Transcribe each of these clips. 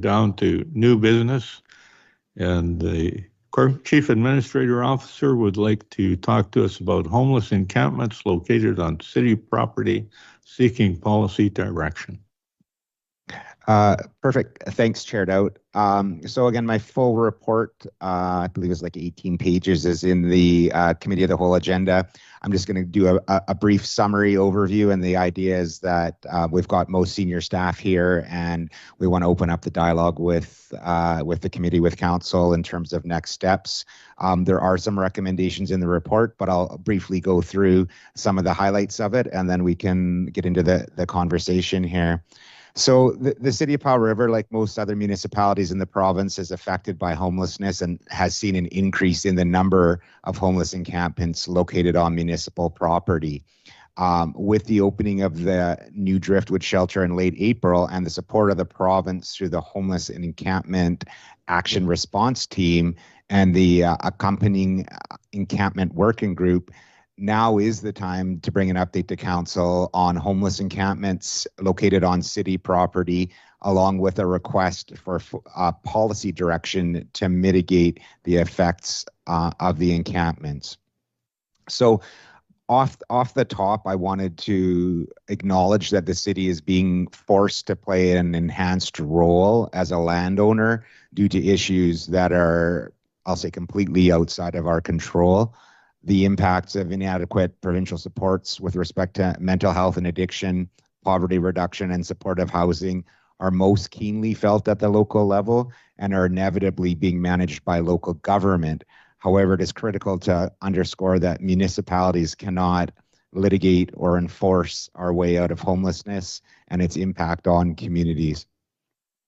down to new business, and the Chief Administrator Officer would like to talk to us about homeless encampments located on city property, seeking policy direction. Perfect. Thanks, Chair Dowd. So again, my full report, I believe it's like 18 pages, is in the Committee of the Whole agenda. I'm just going to do a brief summary overview, and the idea is that we've got most senior staff here, and we want to open up the dialogue with the committee, with council, in terms of next steps. There are some recommendations in the report, but I'll briefly go through some of the highlights of it, and then we can get into the conversation here. So the city of Powell River, like most other municipalities in the province, is affected by homelessness and has seen an increase in the number of homeless encampments located on municipal property. With the opening of the new Driftwood shelter in late April and the support of the province through the Homeless and Encampment Action Response Team and the accompanying encampment working group, now is the time to bring an update to council on homeless encampments located on city property, along with a request for policy direction to mitigate the effects of the encampments. So off the top, I wanted to acknowledge that the city is being forced to play an enhanced role as a landowner due to issues that are, I'll say, completely outside of our control. The impacts of inadequate provincial supports with respect to mental health and addiction, poverty reduction, and supportive housing are most keenly felt at the local level and are inevitably being managed by local government. However, it is critical to underscore that municipalities cannot litigate or enforce our way out of homelessness and its impact on communities.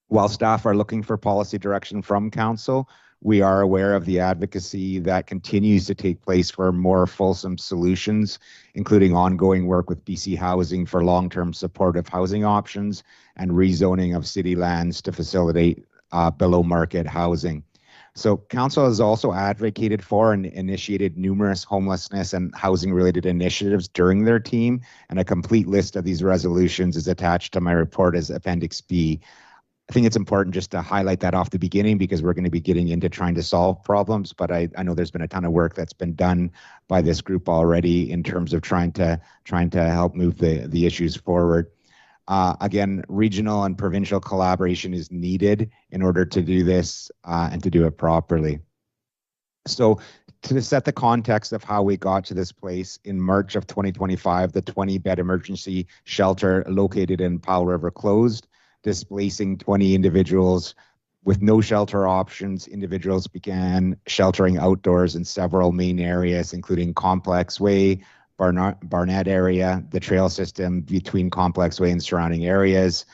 While staff are looking for policy direction from council, we are aware of the advocacy that continues to take place for more fulsome solutions, including ongoing work with BC Housing for long-term supportive housing options and rezoning of city lands to facilitate below-market housing. So council has also advocated for and initiated numerous homelessness and housing-related initiatives during their team, and a complete list of these resolutions is attached to my report as Appendix B. I think it's important just to highlight that off the beginning, because we're going to be getting into trying to solve problems, but I know there's been a ton of work that's been done by this group already in terms of trying to help move the issues forward. Again, regional and provincial collaboration is needed in order to do this and to do it properly. So to set the context of how we got to this place, in March of 2025, the 20-bed emergency shelter located in Powell River closed, displacing 20 individuals. With no shelter options, individuals began sheltering outdoors in several main areas, including Complex Way, Barnett area, the trail system between Complex Way and surrounding areas,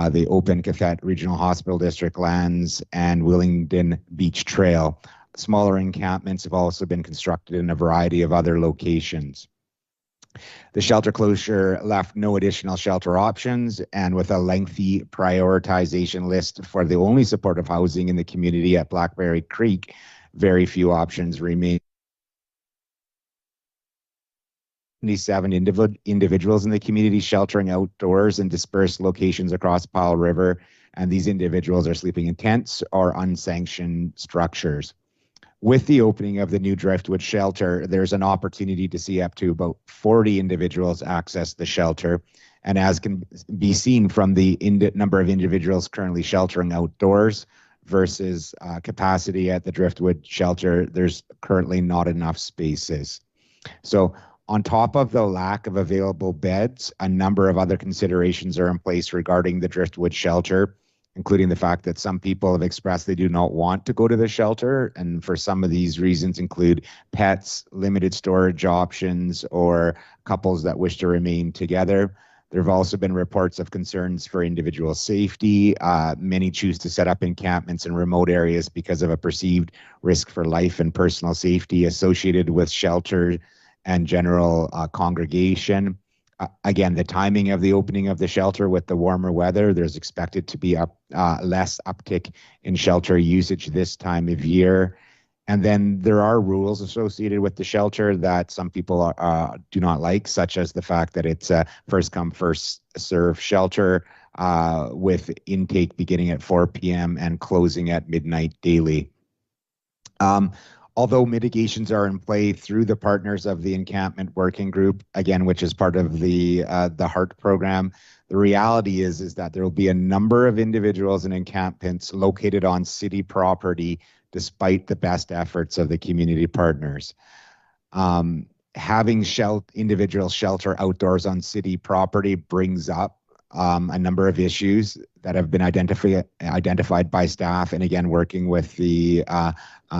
the open Cathette Regional Hospital District lands, and Willingdon Beach Trail. Smaller encampments have also been constructed in a variety of other locations. The shelter closure left no additional shelter options, and with a lengthy prioritization list for the only supportive housing in the community at Blackberry Creek, very few options remain. 77 individuals in the community sheltering outdoors in dispersed locations across Powell River, and these individuals are sleeping in tents or unsanctioned structures. With the opening of the new Driftwood shelter, there's an opportunity to see up to about 40 individuals access the shelter. And as can be seen from the number of individuals currently sheltering outdoors versus capacity at the Driftwood shelter, there's currently not enough spaces. So on top of the lack of available beds, a number of other considerations are in place regarding the Driftwood shelter, including the fact that some people have expressed they do not want to go to the shelter. And for some of these reasons include pets, limited storage options, or couples that wish to remain together. There have also been reports of concerns for individual safety. Many choose to set up encampments in remote areas because of a perceived risk for life and personal safety associated with shelter and general congregation. Again, the timing of the opening of the shelter with the warmer weather, there's expected to be less uptick in shelter usage this time of year. And then there are rules associated with the shelter that some people do not like, such as the fact that it's a first come, first serve shelter, with intake beginning at 4 p.m. and closing at midnight daily. Although mitigations are in play through the partners of the Encampment Working Group, again, which is part of the HEART program, the reality is that there will be a number of individuals and encampments located on city property despite the best efforts of the community partners. Having individual shelter outdoors on city property brings up a number of issues that have been identified by staff, and again, working with the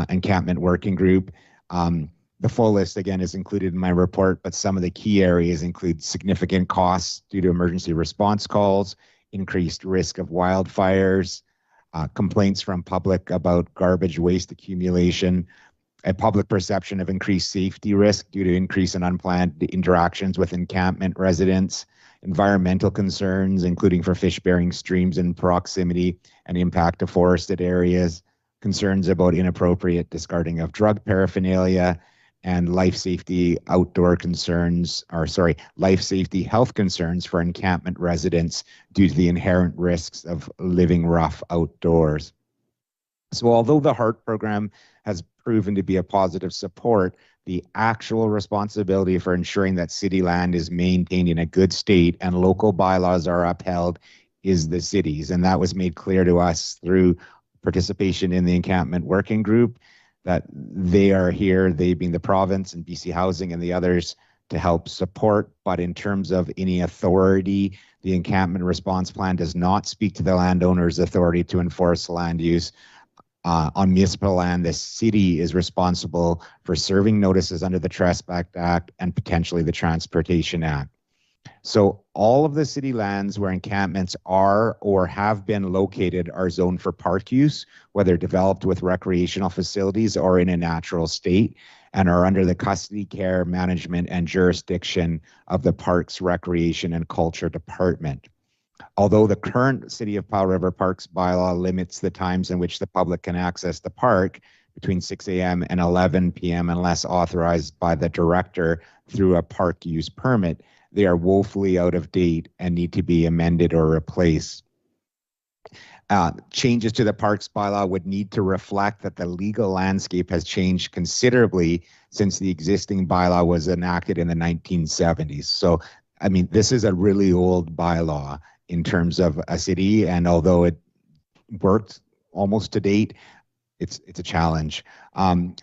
Encampment Working Group. The full list, again, is included in my report, but some of the key areas include significant costs due to emergency response calls, increased risk of wildfires, complaints from public about garbage waste accumulation, a public perception of increased safety risk due to increase in unplanned interactions with encampment residents, environmental concerns, including for fish-bearing streams in proximity and impact to forested areas, concerns about inappropriate discarding of drug paraphernalia, and life safety life safety health concerns for encampment residents due to the inherent risks of living rough outdoors. So although the HEART program has proven to be a positive support, the actual responsibility for ensuring that city land is maintained in a good state and local bylaws are upheld is the city's. And that was made clear to us through participation in the Encampment Working Group, that they are here, they being the province and BC Housing and the others, to help support. But in terms of any authority, the Encampment Response Plan does not speak to the landowner's authority to enforce land use. On municipal land, the city is responsible for serving notices under the Trespass Act and potentially the Transportation Act. So all of the city lands where encampments are or have been located are zoned for park use, whether developed with recreational facilities or in a natural state, and are under the custody, care, management, and jurisdiction of the Parks, Recreation, and Culture Department. Although the current City of Powell River Parks bylaw limits the times in which the public can access the park between 6 a.m. and 11 p.m. unless authorized by the director through a park use permit, they are woefully out of date and need to be amended or replaced. Changes to the parks bylaw would need to reflect that the legal landscape has changed considerably since the existing bylaw was enacted in the 1970s. So, I mean, this is a really old bylaw in terms of a city, and although it worked almost to date, it's a challenge.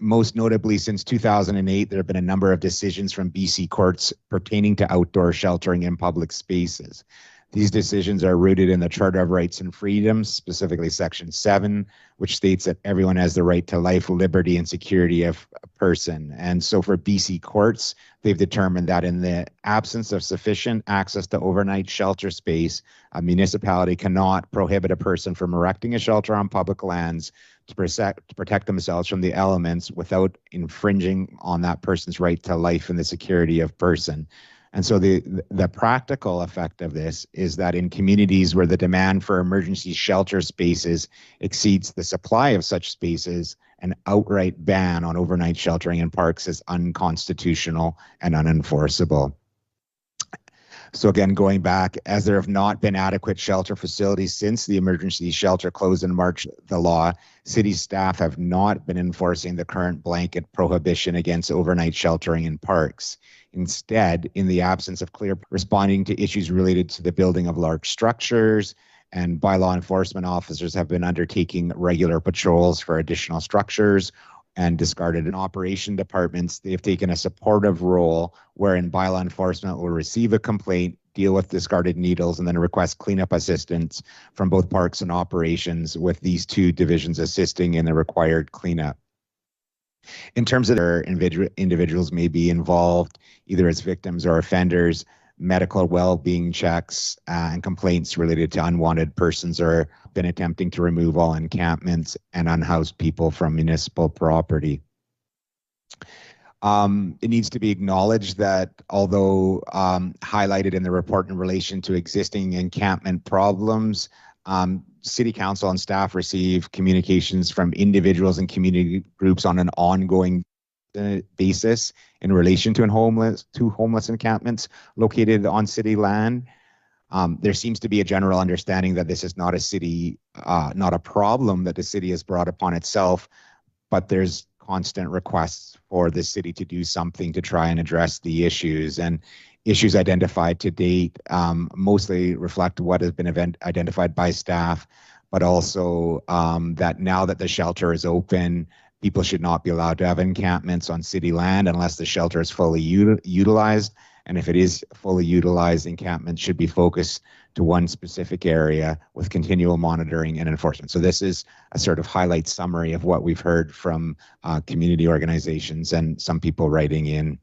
Most notably, since 2008, there have been a number of decisions from BC courts pertaining to outdoor sheltering in public spaces. These decisions are rooted in the Charter of Rights and Freedoms, specifically Section 7, which states that everyone has the right to life, liberty, and security of a person. And so for BC courts, they've determined that in the absence of sufficient access to overnight shelter space, a municipality cannot prohibit a person from erecting a shelter on public lands to protect themselves from the elements without infringing on that person's right to life and the security of person. And so the practical effect of this is that in communities where the demand for emergency shelter spaces exceeds the supply of such spaces, an outright ban on overnight sheltering in parks is unconstitutional and unenforceable. So again, going back, as there have not been adequate shelter facilities since the emergency shelter closed in March, the law, city staff have not been enforcing the current blanket prohibition against overnight sheltering in parks. Instead, in the absence of clear responding to issues related to the building of large structures, and by law enforcement officers have been undertaking regular patrols for additional structures and discarded in operation departments, they have taken a supportive role wherein bylaw enforcement will receive a complaint, deal with discarded needles, and then request cleanup assistance from both parks and operations, with these two divisions assisting in the required cleanup. In terms of their individuals may be involved either as victims or offenders, medical well-being checks and complaints related to unwanted persons are been attempting to remove all encampments and unhoused people from municipal property. It needs to be acknowledged that although highlighted in the report in relation to existing encampment problems, City Council and staff receive communications from individuals and community groups on an ongoing basis in relation to homeless encampments located on city land. There seems to be a general understanding that this is not a city, not a problem that the city has brought upon itself, but there's constant requests for the city to do something to try and address the issues. And issues identified to date mostly reflect what has been identified by staff, but also that now that the shelter is open, people should not be allowed to have encampments on city land unless the shelter is fully utilized. And if it is fully utilized, encampments should be focused to one specific area with continual monitoring and enforcement. So this is a sort of highlight summary of what we've heard from community organizations and some people writing in.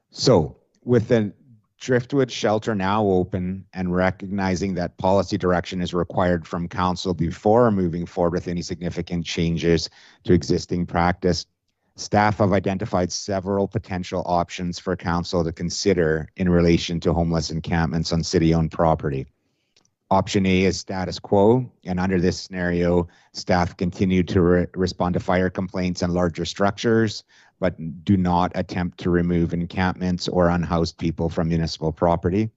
So with the Driftwood shelter now open and recognizing that policy direction is required from council before moving forward with any significant changes to existing practice, staff have identified several potential options for council to consider in relation to homeless encampments on city-owned property. Option A is status quo, and under this scenario, staff continue to respond to fire complaints and larger structures, but do not attempt to remove encampments or unhoused people from municipal property.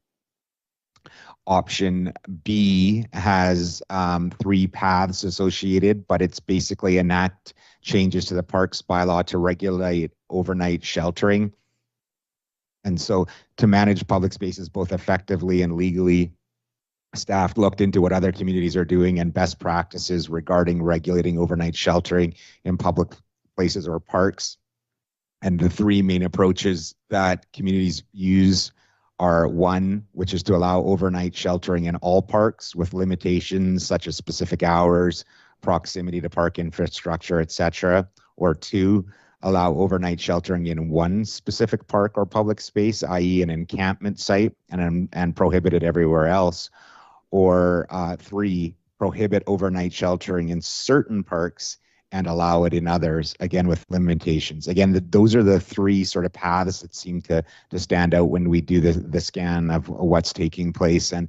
Option B has 3 paths associated, but it's basically enact changes to the parks bylaw to regulate overnight sheltering. And so to manage public spaces both effectively and legally, staff looked into what other communities are doing and best practices regarding regulating overnight sheltering in public places or parks. And the 3 main approaches that communities use are 1, which is to allow overnight sheltering in all parks with limitations such as specific hours, proximity to park infrastructure, etc. Or 2, allow overnight sheltering in one specific park or public space, i.e. an encampment site, and prohibit it everywhere else. Or 3, prohibit overnight sheltering in certain parks and allow it in others, again with limitations. Again, those are the 3 sort of paths that seem to stand out when we do the scan of what's taking place. And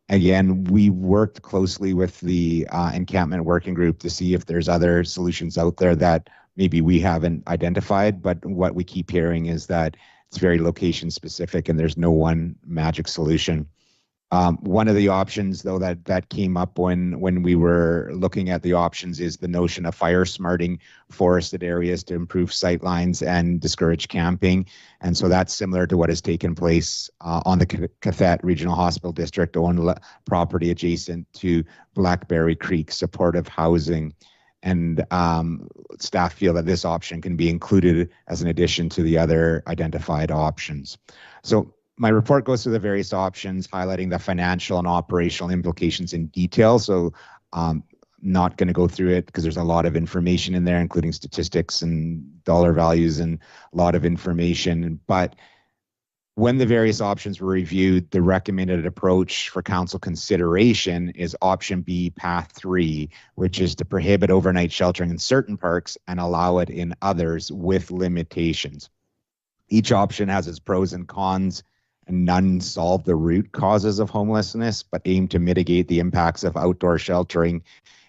again, we worked closely with the encampment working group to see if there's other solutions out there that maybe we haven't identified, but what we keep hearing is that it's very location specific and there's no one magic solution. One of the options, though, that came up when we were looking at the options is the notion of fire smarting forested areas to improve sight lines and discourage camping. And so that's similar to what has taken place on the Cathet Regional Hospital District owned property adjacent to Blackberry Creek supportive housing. And staff feel that this option can be included as an addition to the other identified options. So my report goes through the various options, highlighting the financial and operational implications in detail. So not going to go through it because there's a lot of information in there, including statistics and dollar values and a lot of information. But when the various options were reviewed, the recommended approach for council consideration is option B, path 3, which is to prohibit overnight sheltering in certain parks and allow it in others with limitations. Each option has its pros and cons, and none solve the root causes of homelessness, but aim to mitigate the impacts of outdoor sheltering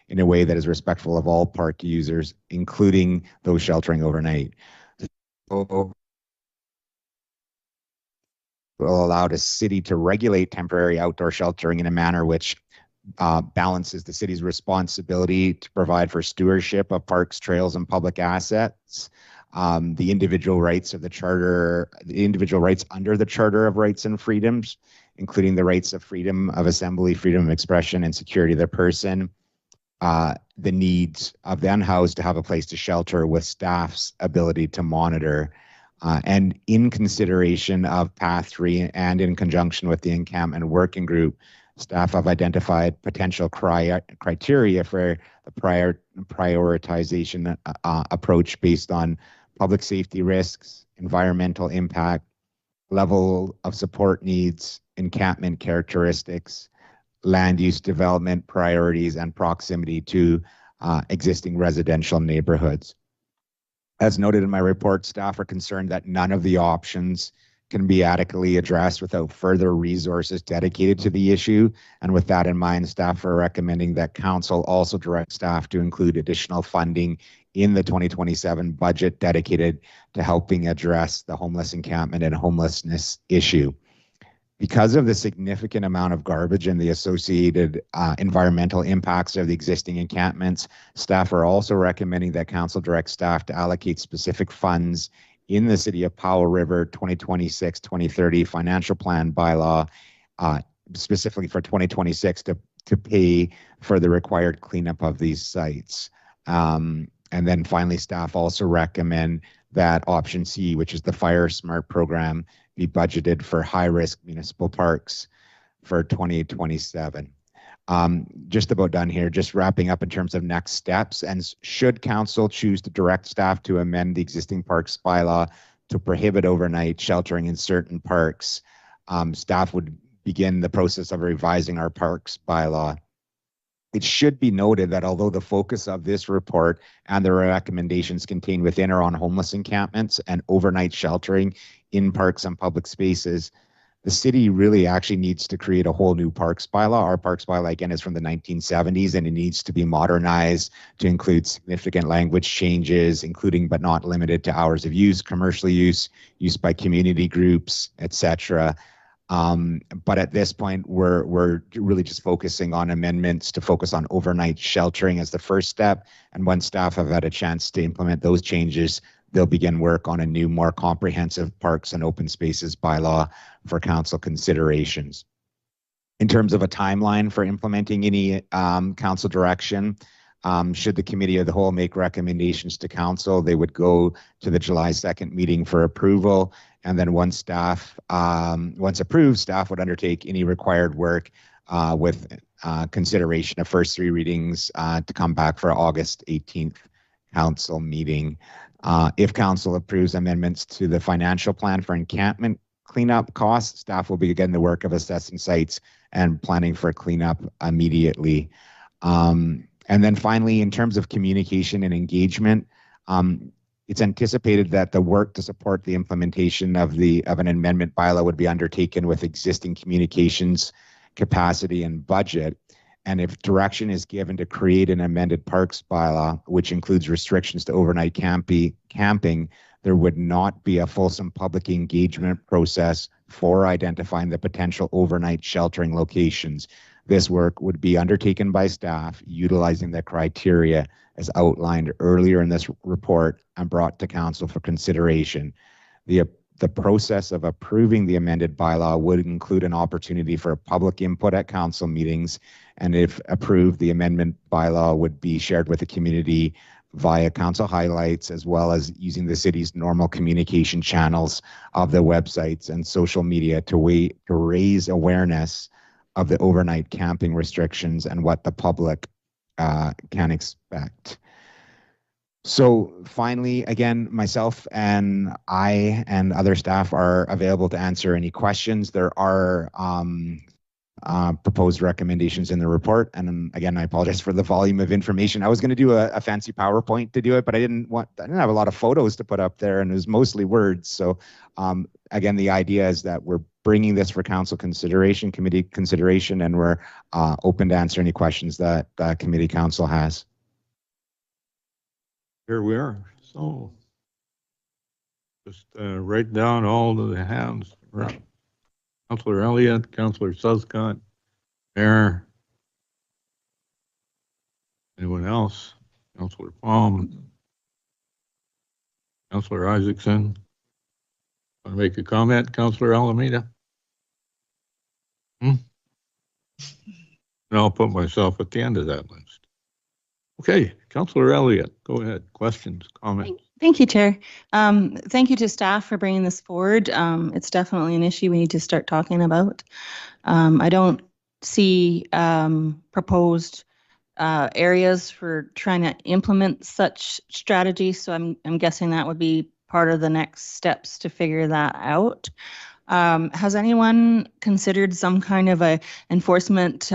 in a way that is respectful of all park users, including those sheltering overnight. So, will allow the city to regulate temporary outdoor sheltering in a manner which balances the city's responsibility to provide for stewardship of parks, trails, and public assets, the individual rights of the charter, the individual rights under the Charter of Rights and Freedoms, including the rights of freedom of assembly, freedom of expression, and security of the person, the needs of the unhoused to have a place to shelter with staff's ability to monitor. And in consideration of path 3 and in conjunction with the encampment working group, staff have identified potential criteria for the prioritization approach based on public safety risks, environmental impact, level of support needs, encampment characteristics, land use development priorities, and proximity to existing residential neighborhoods. As noted in my report, staff are concerned that none of the options can be adequately addressed without further resources dedicated to the issue. And with that in mind, staff are recommending that council also direct staff to include additional funding in the 2027 budget dedicated to helping address the homeless encampment and homelessness issue. Because of the significant amount of garbage and the associated environmental impacts of the existing encampments, staff are also recommending that council direct staff to allocate specific funds in the City of Powell River 2026-2030 financial plan bylaw, specifically for 2026 to pay for the required cleanup of these sites. And then finally, staff also recommend that option C, which is the Fire Smart program, be budgeted for high-risk municipal parks for 2027. Just about done here, just wrapping up in terms of next steps. And should council choose to direct staff to amend the existing parks bylaw to prohibit overnight sheltering in certain parks, staff would begin the process of revising our parks bylaw. It should be noted that although the focus of this report and the recommendations contained within are on homeless encampments and overnight sheltering in parks and public spaces, the city really actually needs to create a whole new parks bylaw. Our parks bylaw, again, is from the 1970s, and it needs to be modernized to include significant language changes, including but not limited to hours of use, commercial use, use by community groups, etc. But at this point, we're really just focusing on amendments to focus on overnight sheltering as the first step. And once staff have had a chance to implement those changes, they'll begin work on a new, more comprehensive parks and open spaces bylaw for council considerations. In terms of a timeline for implementing any council direction, should the committee of the whole make recommendations to council, they would go to the July 2nd meeting for approval. And then once approved, staff would undertake any required work with consideration of first 3 readings to come back for August 18th council meeting. If council approves amendments to the financial plan for encampment cleanup costs, staff will begin the work of assessing sites and planning for cleanup immediately. And then finally, in terms of communication and engagement, it's anticipated that the work to support the implementation of an amendment bylaw would be undertaken with existing communications capacity and budget. And if direction is given to create an amended parks bylaw, which includes restrictions to overnight camping, there would not be a fulsome public engagement process for identifying the potential overnight sheltering locations. This work would be undertaken by staff utilizing the criteria as outlined earlier in this report and brought to council for consideration. The process of approving the amended bylaw would include an opportunity for public input at council meetings, and if approved, the amendment bylaw would be shared with the community via council highlights, as well as using the city's normal communication channels of the websites and social media to raise awareness of the overnight camping restrictions and what the public can expect. So finally, again, myself and I and other staff are available to answer any questions. There are proposed recommendations in the report. And again, I apologize for the volume of information. I was going to do a fancy PowerPoint to do it, but I didn't have a lot of photos to put up there, and it was mostly words. So again, the idea is that we're bringing this for council consideration, committee consideration, and we're open to answer any questions that committee council has. Here we are. So just write down all of the hands. Councillor Elliott, Councillor Suscott, Mayor. Anyone else? Councillor Palm, Councillor Isaacson. Want to make a comment, Councillor Alameda? And I'll put myself at the end of that list. Okay, Councillor Elliott, go ahead. Questions, comments? Thank you, Chair. Thank you to staff for bringing this forward. It's definitely an issue we need to start talking about. I don't see proposed areas for trying to implement such strategies, so I'm guessing that would be part of the next steps to figure that out. Has anyone considered some kind of a enforcement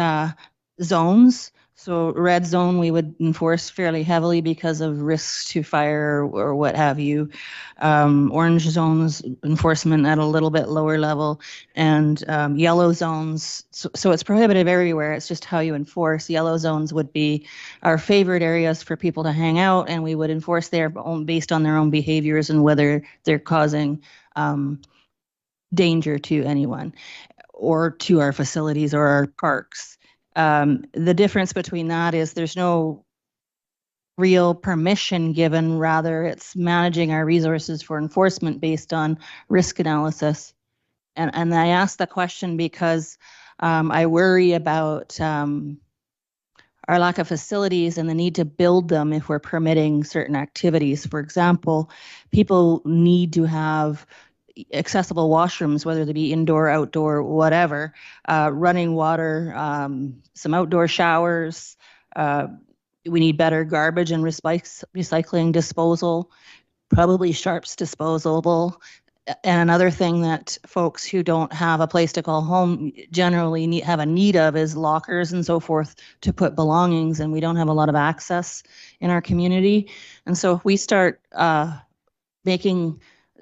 zones? So red zone, we would enforce fairly heavily because of risks to fire or what have you. Orange zones, enforcement at a little bit lower level, and yellow zones. So it's prohibitive everywhere. It's just how you enforce. Yellow zones would be our favorite areas for people to hang out, and we would enforce there based on their own behaviors and whether they're causing danger to anyone. or to our facilities or our parks. The difference between that is there's no real permission given, rather it's managing our resources for enforcement based on risk analysis. And I ask the question because I worry about our lack of facilities and the need to build them if we're permitting certain activities. For example, people need to have accessible washrooms, whether they be indoor, outdoor, whatever, running water, some outdoor showers. We need better garbage and recycling disposal, probably sharps disposable. And another thing that folks who don't have a place to call home generally have a need of is lockers and so forth to put belongings, and we don't have a lot of access in our community. And so if we start making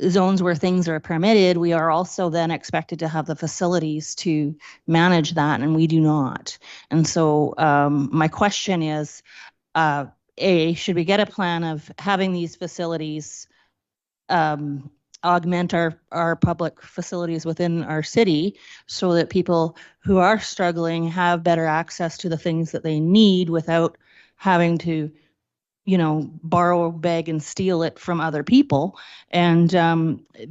zones where things are permitted, we are also then expected to have the facilities to manage that, and we do not. And so my question is, should we get a plan of having these facilities augment our public facilities within our city so that people who are struggling have better access to the things that they need without having to, borrow, beg, and steal it from other people? And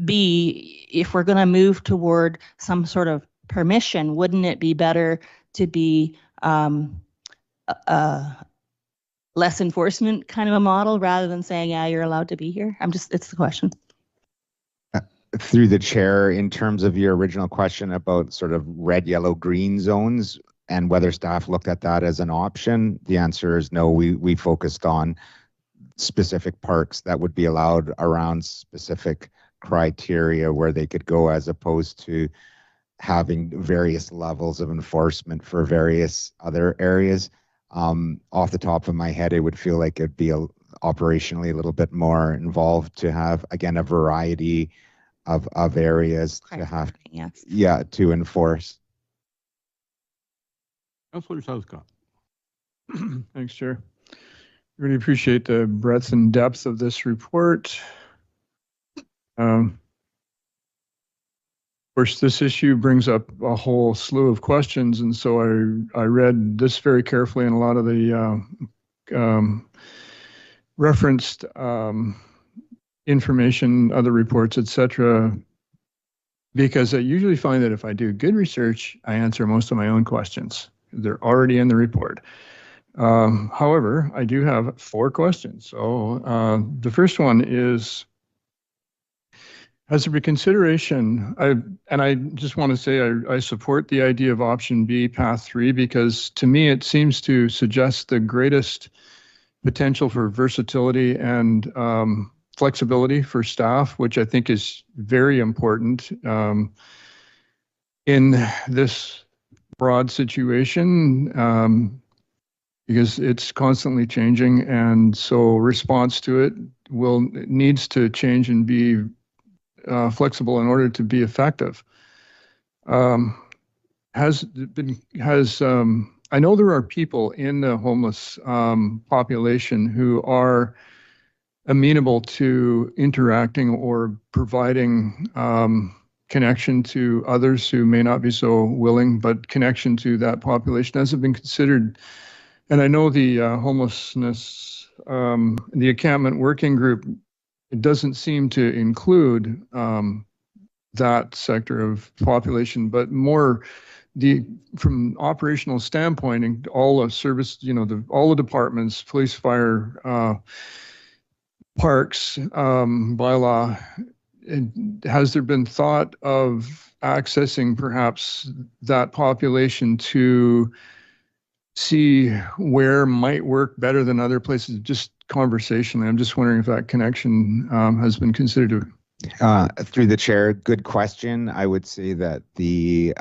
B, if we're going to move toward some sort of permission, wouldn't it be better to be less enforcement kind of a model rather than saying, yeah, you're allowed to be here? It's the question. Through the chair, in terms of your original question about sort of red, yellow, green zones and whether staff looked at that as an option, the answer is no. We focused on specific parks that would be allowed around specific criteria where they could go, as opposed to having various levels of enforcement for various other areas. Off the top of my head, it would feel like it'd be operationally a little bit more involved to have, again, a variety of areas to have, yes. To enforce. Councillor Southcott. Thanks, Chair. Really appreciate the breadth and depth of this report. Of course, this issue brings up a whole slew of questions, and so I read this very carefully, and a lot of the referenced information, other reports, etc., because I usually find that if I do good research, I answer most of my own questions. They're already in the report. However, I do have 4 questions. So the first one is, has there been consideration, I just want to say I support the idea of option B, path 3, because to me it seems to suggest the greatest potential for versatility and flexibility for staff, which I think is very important in this broad situation, because it's constantly changing, and so response to it needs to change and be flexible in order to be effective. I know there are people in the homeless population who are amenable to interacting or providing connection to others who may not be so willing, but connection to that population. Has it been considered? And I know the homelessness, the encampment working group, it doesn't seem to include that sector of population, but more from operational standpoint, and all of service, all the departments, police, fire, parks, bylaw, has there been thought of accessing perhaps that population to see where might work better than other places? Just conversationally, I'm just wondering if that connection has been considered. Through the chair, good question. I would say that the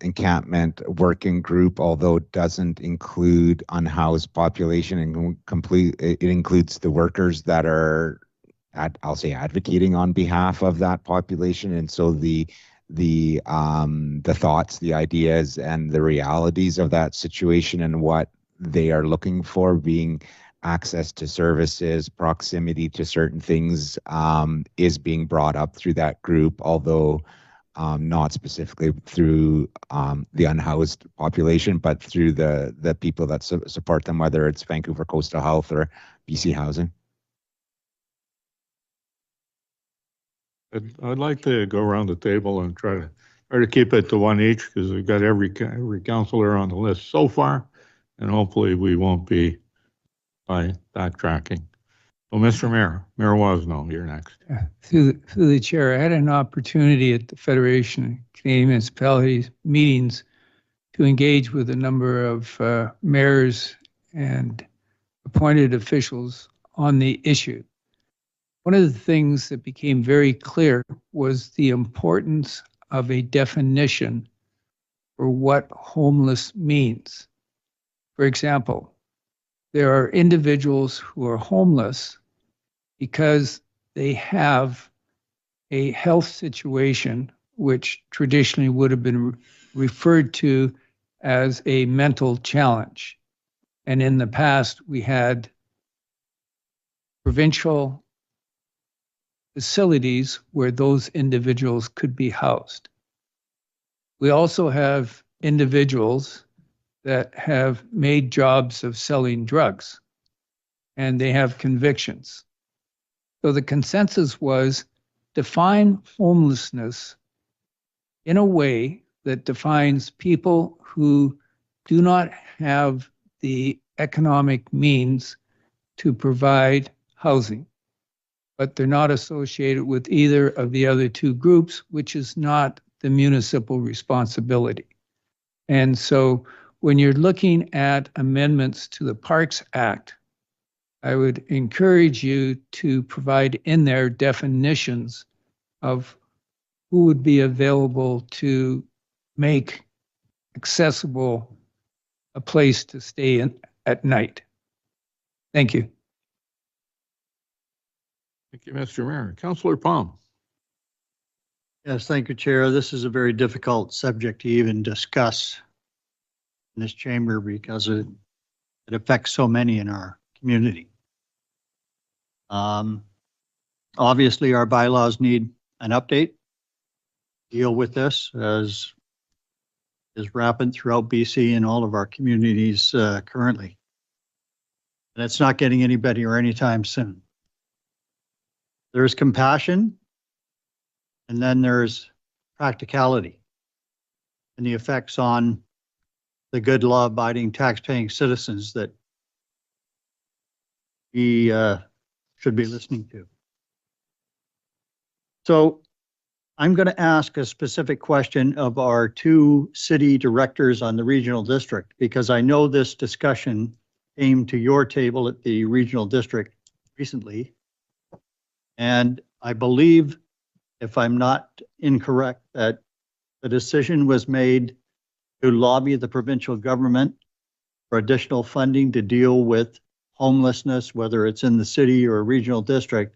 encampment working group, although it doesn't include unhoused population, and it includes the workers that are, I'll say, advocating on behalf of that population, and so the thoughts, the ideas, and the realities of that situation and what they are looking for, being access to services, proximity to certain things, is being brought up through that group. Although not specifically through the unhoused population, but through the people that support them, whether it's Vancouver Coastal Health or BC Housing. I'd like to go around the table and try to keep it to one each, because we've got every councillor on the list so far, and hopefully we won't be by backtracking. Well, Mr. Mayor Wasno, you're next. Through the chair, I had an opportunity at the Federation of Canadian Municipalities meetings to engage with a number of mayors and appointed officials on the issue. One of the things that became very clear was the importance of a definition for what homeless means. For example, there are individuals who are homeless because they have a health situation which traditionally would have been referred to as a mental challenge. And in the past, we had provincial facilities where those individuals could be housed. We also have individuals that have made jobs of selling drugs, and they have convictions. So the consensus was define homelessness in a way that defines people who do not have the economic means to provide housing, but they're not associated with either of the other two groups, which is not the municipal responsibility. And so when you're looking at amendments to the Parks Act, I would encourage you to provide in there definitions of who would be available to make accessible a place to stay in at night. Thank you. Thank you, Mr. Mayor. Councillor Palm. Yes, thank you, Chair. This is a very difficult subject to even discuss in this chamber because it affects so many in our community. Obviously, our bylaws need an update. Deal with this as is rampant throughout BC and all of our communities currently. And it's not getting any better anytime soon. There's compassion, and then there's practicality and the effects on the good law-abiding tax-paying citizens that we should be listening to. So I'm going to ask a specific question of our two city directors on the regional district, because I know this discussion came to your table at the regional district recently. And I believe, if I'm not incorrect, that the decision was made to lobby the provincial government for additional funding to deal with homelessness, whether it's in the city or a regional district,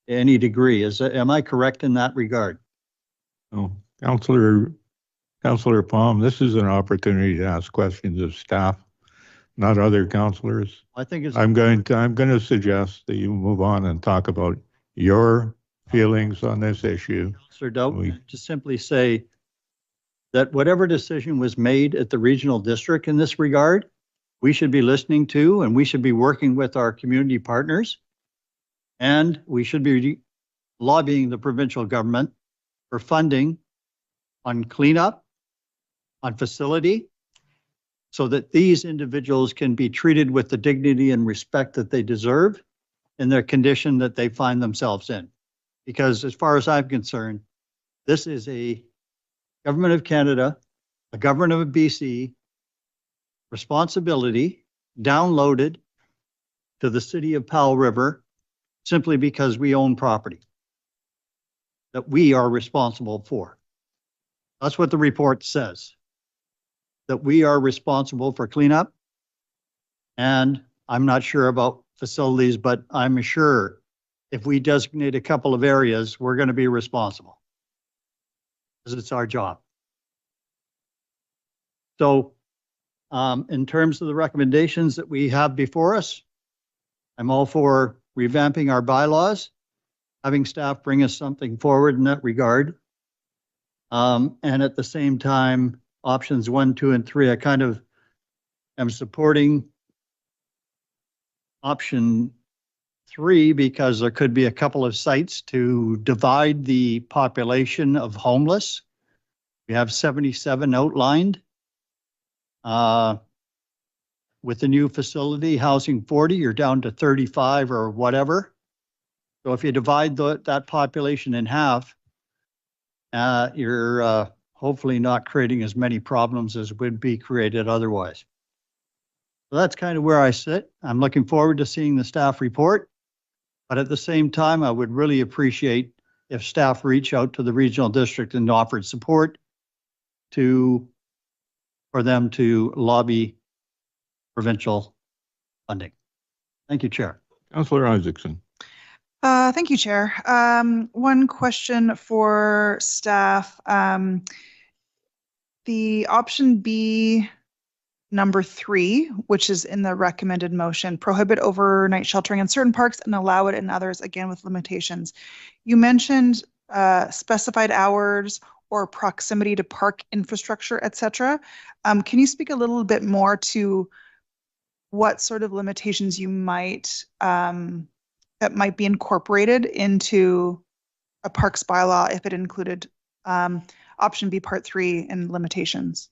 to any degree. Am I correct in that regard? Oh, Councillor Palm, this is an opportunity to ask questions of staff, not other councillors. I think it's. I'm going to suggest that you move on and talk about your feelings on this issue. Councillor Doughton, to simply say that whatever decision was made at the regional district in this regard, we should be listening to, and we should be working with our community partners, and we should be lobbying the provincial government for funding on cleanup, on facility, so that these individuals can be treated with the dignity and respect that they deserve in their condition that they find themselves in. Because as far as I'm concerned, this is a Government of Canada, a Government of BC responsibility downloaded to the city of Powell River simply because we own property that we are responsible for. That's what the report says, that we are responsible for cleanup. And I'm not sure about facilities, but I'm sure if we designate a couple of areas, we're going to be responsible because it's our job. So in terms of the recommendations that we have before us, I'm all for revamping our bylaws, having staff bring us something forward in that regard. And at the same time, options 1, 2, and 3, I kind of am supporting option 3 because there could be a couple of sites to divide the population of homeless. We have 77 outlined. With the new facility housing 40, you're down to 35 or whatever. So if you divide that population in half, you're hopefully not creating as many problems as would be created otherwise. So that's kind of where I sit. I'm looking forward to seeing the staff report. But at the same time, I would really appreciate if staff reach out to the regional district and offered support for them to lobby provincial funding. Thank you, Chair. Councillor Isaacson. Thank you, Chair. One question for staff. The option B, number 3, which is in the recommended motion, prohibit overnight sheltering in certain parks and allow it in others, again with limitations. You mentioned specified hours or proximity to park infrastructure, etc. Can you speak a little bit more to what sort of limitations you might that might be incorporated into a parks bylaw if it included option B part 3 and limitations?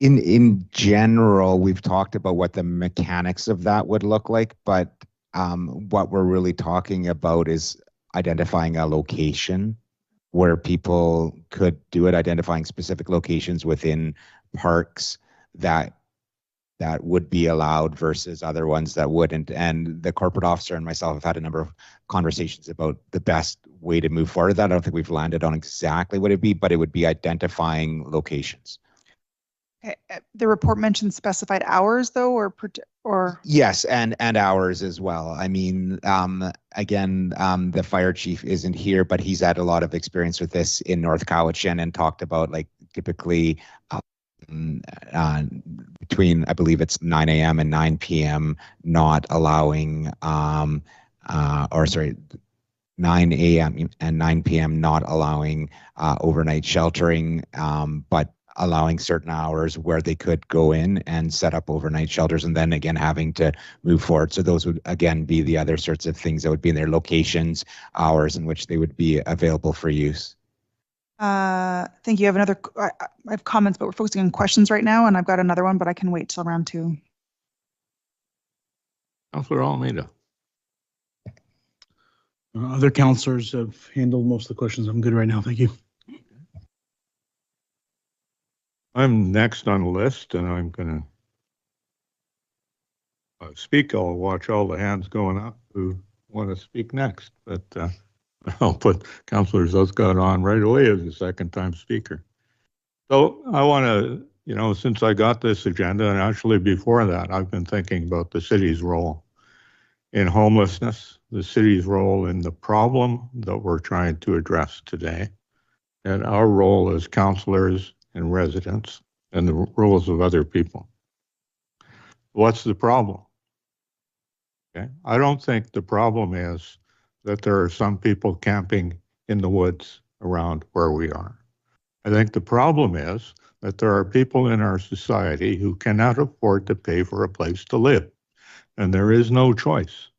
In general, we've talked about what the mechanics of that would look like, but what we're really talking about is identifying a location where people could do it, identifying specific locations within parks that would be allowed versus other ones that wouldn't. And the corporate officer and myself have had a number of conversations about the best way to move forward. That I don't think we've landed on exactly what it'd be, but it would be identifying locations. Okay. The report mentioned specified hours though, or yes, and hours as well. I mean, again, the fire chief isn't here, but he's had a lot of experience with this in North Cowichan and talked about like typically between, I believe it's 9 a.m. and 9 p.m. not allowing, 9 a.m. and 9 p.m. not allowing overnight sheltering, but allowing certain hours where they could go in and set up overnight shelters, and then again having to move forward. So those would again be the other sorts of things that would be in their locations, hours in which they would be available for use. Thank you. I have comments, but we're focusing on questions right now, and I've got another one, but I can wait till round 2. Councillor Almeida. Other councillors have handled most of the questions. I'm good right now. Thank you. I'm next on the list, and I'm going to speak. I'll watch all the hands going up who want to speak next, but I'll put Councillor Zuscott on right away as a second-time speaker. So I want to, since I got this agenda, and actually before that, I've been thinking about the city's role in homelessness, the city's role in the problem that we're trying to address today, and our role as councillors and residents, and the roles of other people. What's the problem? Okay. I don't think the problem is that there are some people camping in the woods around where we are. I think the problem is that there are people in our society who cannot afford to pay for a place to live. And there is no choice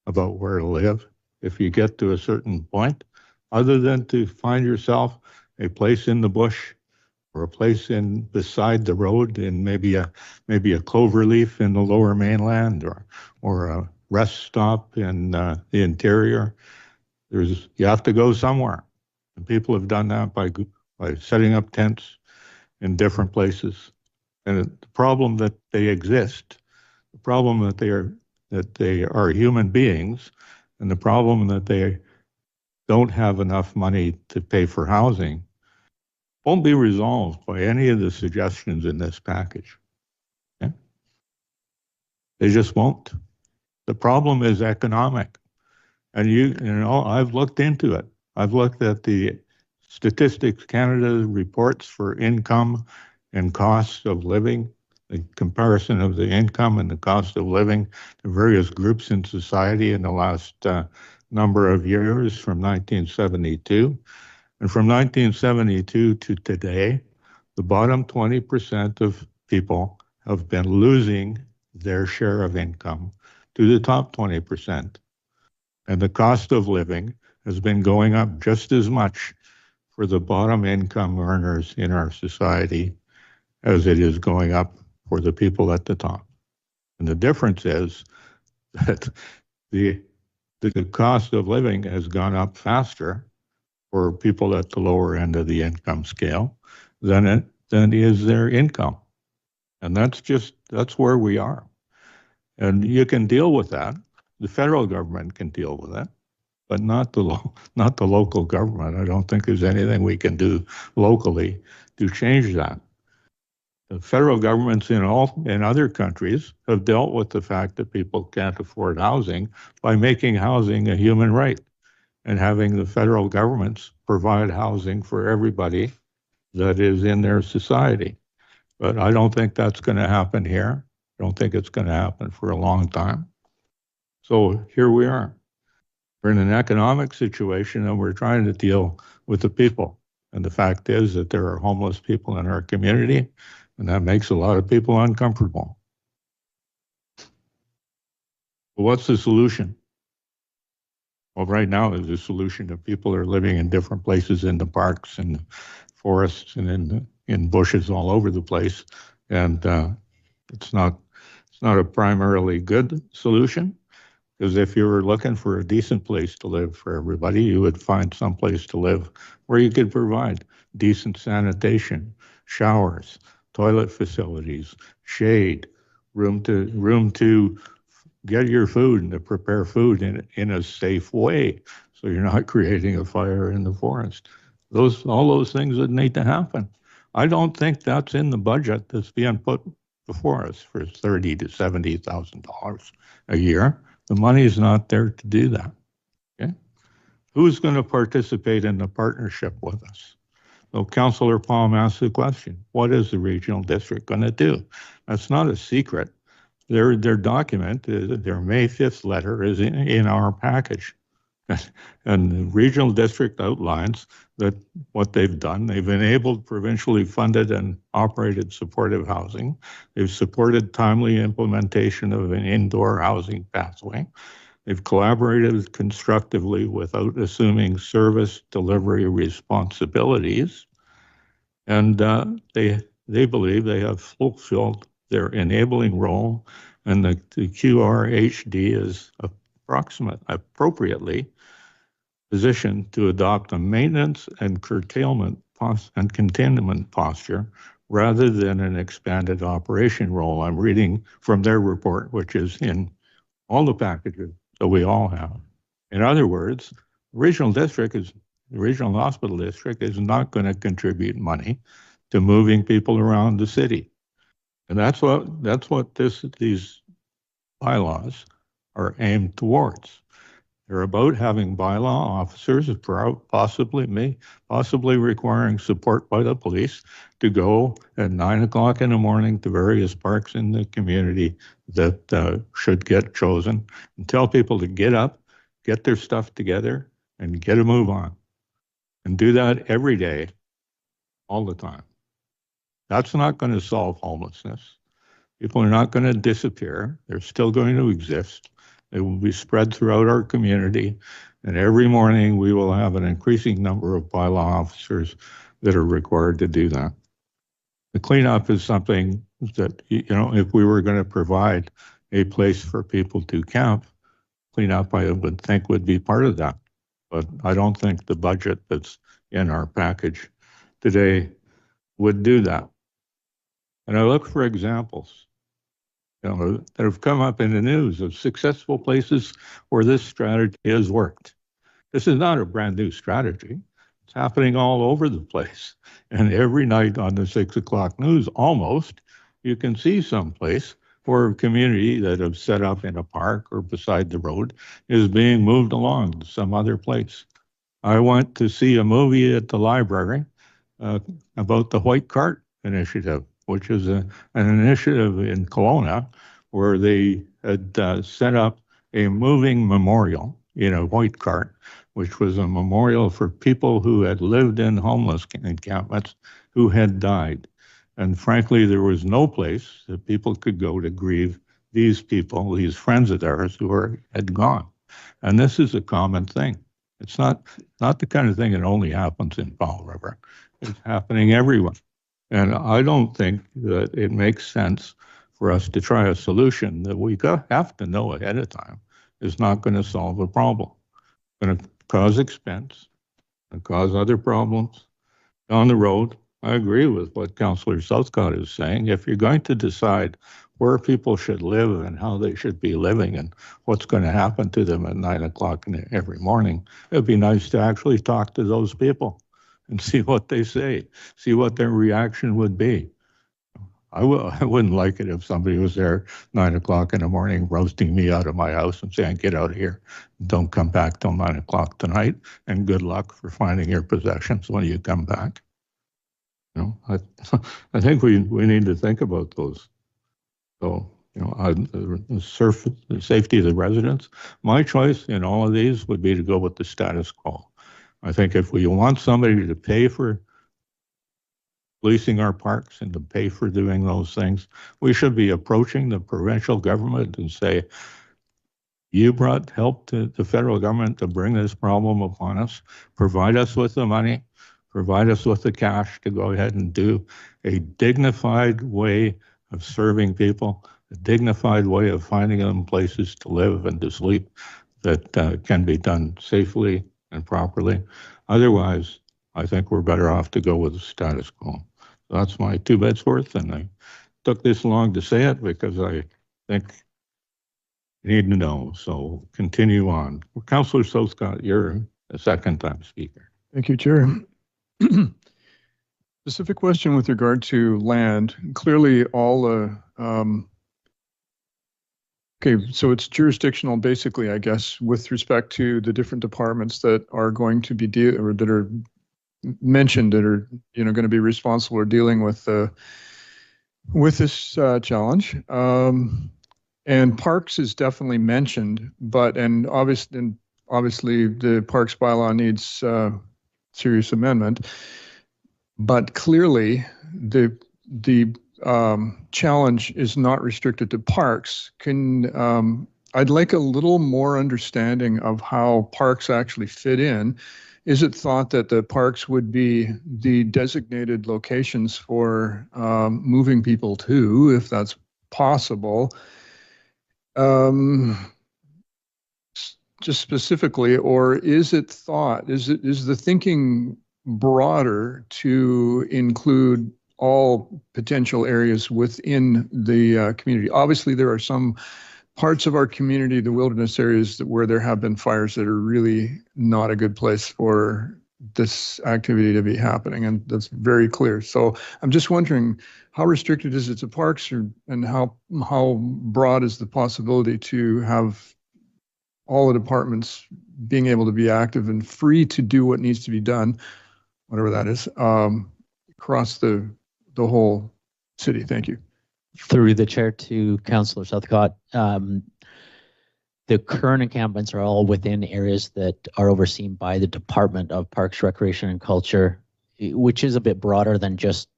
about where to live if you get to a certain point, other than to find yourself a place in the bush or a place beside the road in maybe a cloverleaf in the lower mainland, or a rest stop in the interior. You have to go somewhere. And people have done that by setting up tents in different places. And the problem that they exist, the problem that they are human beings, and the problem that they don't have enough money to pay for housing won't be resolved by any of the suggestions in this package. Okay? They just won't. The problem is economic. And I've looked into it. I've looked at the Statistics Canada reports for income and costs of living the comparison of the income and the cost of living to various groups in society in the last number of years from 1972. And from 1972 to today, the bottom 20% of people have been losing their share of income to the top 20%. And the cost of living has been going up just as much for the bottom income earners in our society as it is going up for the people at the top. And the difference is that the cost of living has gone up faster for people at the lower end of the income scale than is their income. And that's where we are. And you can deal with that. The federal government can deal with it, but not the local government. I don't think there's anything we can do locally to change that. The federal governments in other countries have dealt with the fact that people can't afford housing by making housing a human right and having the federal governments provide housing for everybody that is in their society. But I don't think that's going to happen here. I don't think it's going to happen for a long time. So here we are. We're in an economic situation and we're trying to deal with the people. And the fact is that there are homeless people in our community, and that makes a lot of people uncomfortable. But what's the solution? Well, right now, the solution that people are living in different places in the parks and the forests and in bushes all over the place. And it's not a primarily good solution, because if you were looking for a decent place to live for everybody, you would find some place to live where you could provide decent sanitation, showers, toilet facilities, shade, room to get your food and to prepare food in a safe way, so you're not creating a fire in the forest. All those things that need to happen. I don't think that's in the budget that's being put before us for $30,000 to $70,000 a year. The money is not there to do that. Okay, who's going to participate in the partnership with us? So Councillor Palm asked the question: what is the regional district going to do? That's not a secret. Their document, their May 5th letter, is in our package. And the regional district outlines that what they've done. They've enabled provincially funded and operated supportive housing. They've supported timely implementation of an indoor housing pathway. They've collaborated constructively without assuming service delivery responsibilities. And they believe they have fulfilled their enabling role, and the QRHD is appropriately positioned to adopt a maintenance and curtailment and containment posture rather than an expanded operation role. I'm reading from their report, which is in all the packages that we all have. In other words, the regional hospital district is not going to contribute money to moving people around the city. And that's what these bylaws are aimed towards. They're about having bylaw officers, possibly requiring support by the police, to go at 9 o'clock in the morning to various parks in the community that should get chosen, and tell people to get up, get their stuff together, and get a move on. And do that every day, all the time. That's not going to solve homelessness. People are not going to disappear. They're still going to exist. They will be spread throughout our community. And every morning we will have an increasing number of bylaw officers that are required to do that. The cleanup is something that, if we were going to provide a place for people to camp, cleanup I would think would be part of that. But I don't think the budget that's in our package today would do that. And I look for examples that have come up in the news of successful places where this strategy has worked. This is not a brand new strategy. It's happening all over the place. And every night on the 6 o'clock news, almost, you can see someplace where a community that have set up in a park or beside the road is being moved along to some other place. I went to see a movie at the library about the White Cart Initiative. which is an initiative in Kelowna where they had set up a moving memorial in a white cart, which was a memorial for people who had lived in homeless encampments who had died. And frankly, there was no place that people could go to grieve these people, these friends of theirs who had gone. And this is a common thing. It's not the kind of thing that only happens in Fall River. It's happening everywhere. And I don't think that it makes sense for us to try a solution that we have to know ahead of time is not going to solve a problem. It's going to cause expense and cause other problems down the road. I agree with what Councillor Southcott is saying. If you're going to decide where people should live and how they should be living and what's going to happen to them at 9 o'clock every morning, it'd be nice to actually talk to those people and see what they say, see what their reaction would be. I wouldn't like it if somebody was there 9 o'clock in the morning roasting me out of my house and saying, get out of here. Don't come back till 9 o'clock tonight, and good luck for finding your possessions when you come back. You know, I think we need to think about those. So, you know, the safety of the residents. My choice in all of these would be to go with the status quo. I think if we want somebody to pay for policing our parks and to pay for doing those things, we should be approaching the provincial government and say, you brought help to the federal government to bring this problem upon us, provide us with the money, provide us with the cash to go ahead and do a dignified way of serving people, a dignified way of finding them places to live and to sleep that can be done safely and properly. Otherwise, I think we're better off to go with the status quo. So that's my 2 bits worth, and I took this long to say it because I think you need to know. So continue on. Well, Councillor Southcott, you're a second-time speaker. Thank you, Chair. Specific question with regard to land. Clearly, all okay, so it's jurisdictional, basically, I guess, with respect to the different departments that are going to be or that are mentioned that are going to be responsible or dealing with this challenge. And parks is definitely mentioned, but obviously the parks bylaw needs serious amendment. But clearly, the challenge is not restricted to parks. I'd like a little more understanding of how parks actually fit in. Is it thought that the parks would be the designated locations for moving people to, if that's possible? Just specifically, or is it thought? Is the thinking broader to include all potential areas within the community? Obviously, there are some parts of our community, the wilderness areas, where there have been fires that are really not a good place for this activity to be happening, and that's very clear. So I'm just wondering, how restricted is it to parks, and how broad is the possibility to have all the departments being able to be active and free to do what needs to be done, whatever that is, across the whole city? Thank you. Through the chair to Councillor Southcott, the current encampments are all within areas that are overseen by the Department of Parks, Recreation and Culture, which is a bit broader than just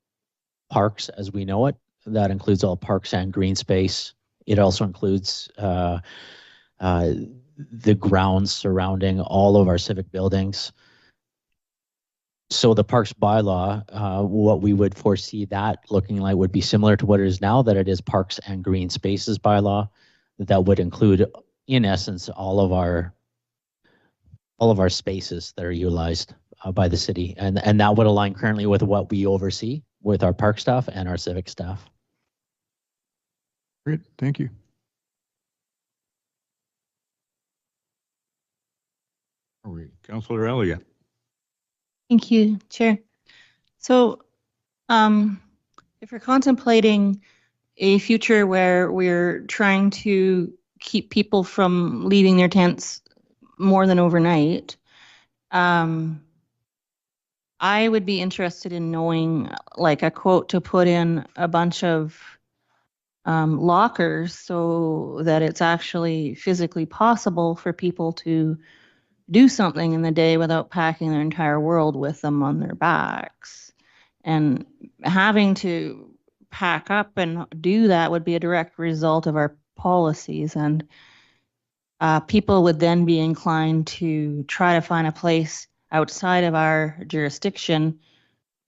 parks as we know it. That includes all parks and green space. It also includes the grounds surrounding all of our civic buildings. So the parks bylaw, what we would foresee that looking like would be similar to what it is now, that it is parks and green spaces bylaw. That would include, in essence, all of our spaces that are utilized by the city, and that would align currently with what we oversee with our park staff and our civic staff. Great, thank you. Councillor Elliott. Thank you, Chair. So if you're contemplating a future where we're trying to keep people from leaving their tents more than overnight, I would be interested in knowing, like, a quote to put in a bunch of lockers so that it's actually physically possible for people to do something in the day without packing their entire world with them on their backs. And having to pack up and do that would be a direct result of our policies. And people would then be inclined to try to find a place outside of our jurisdiction,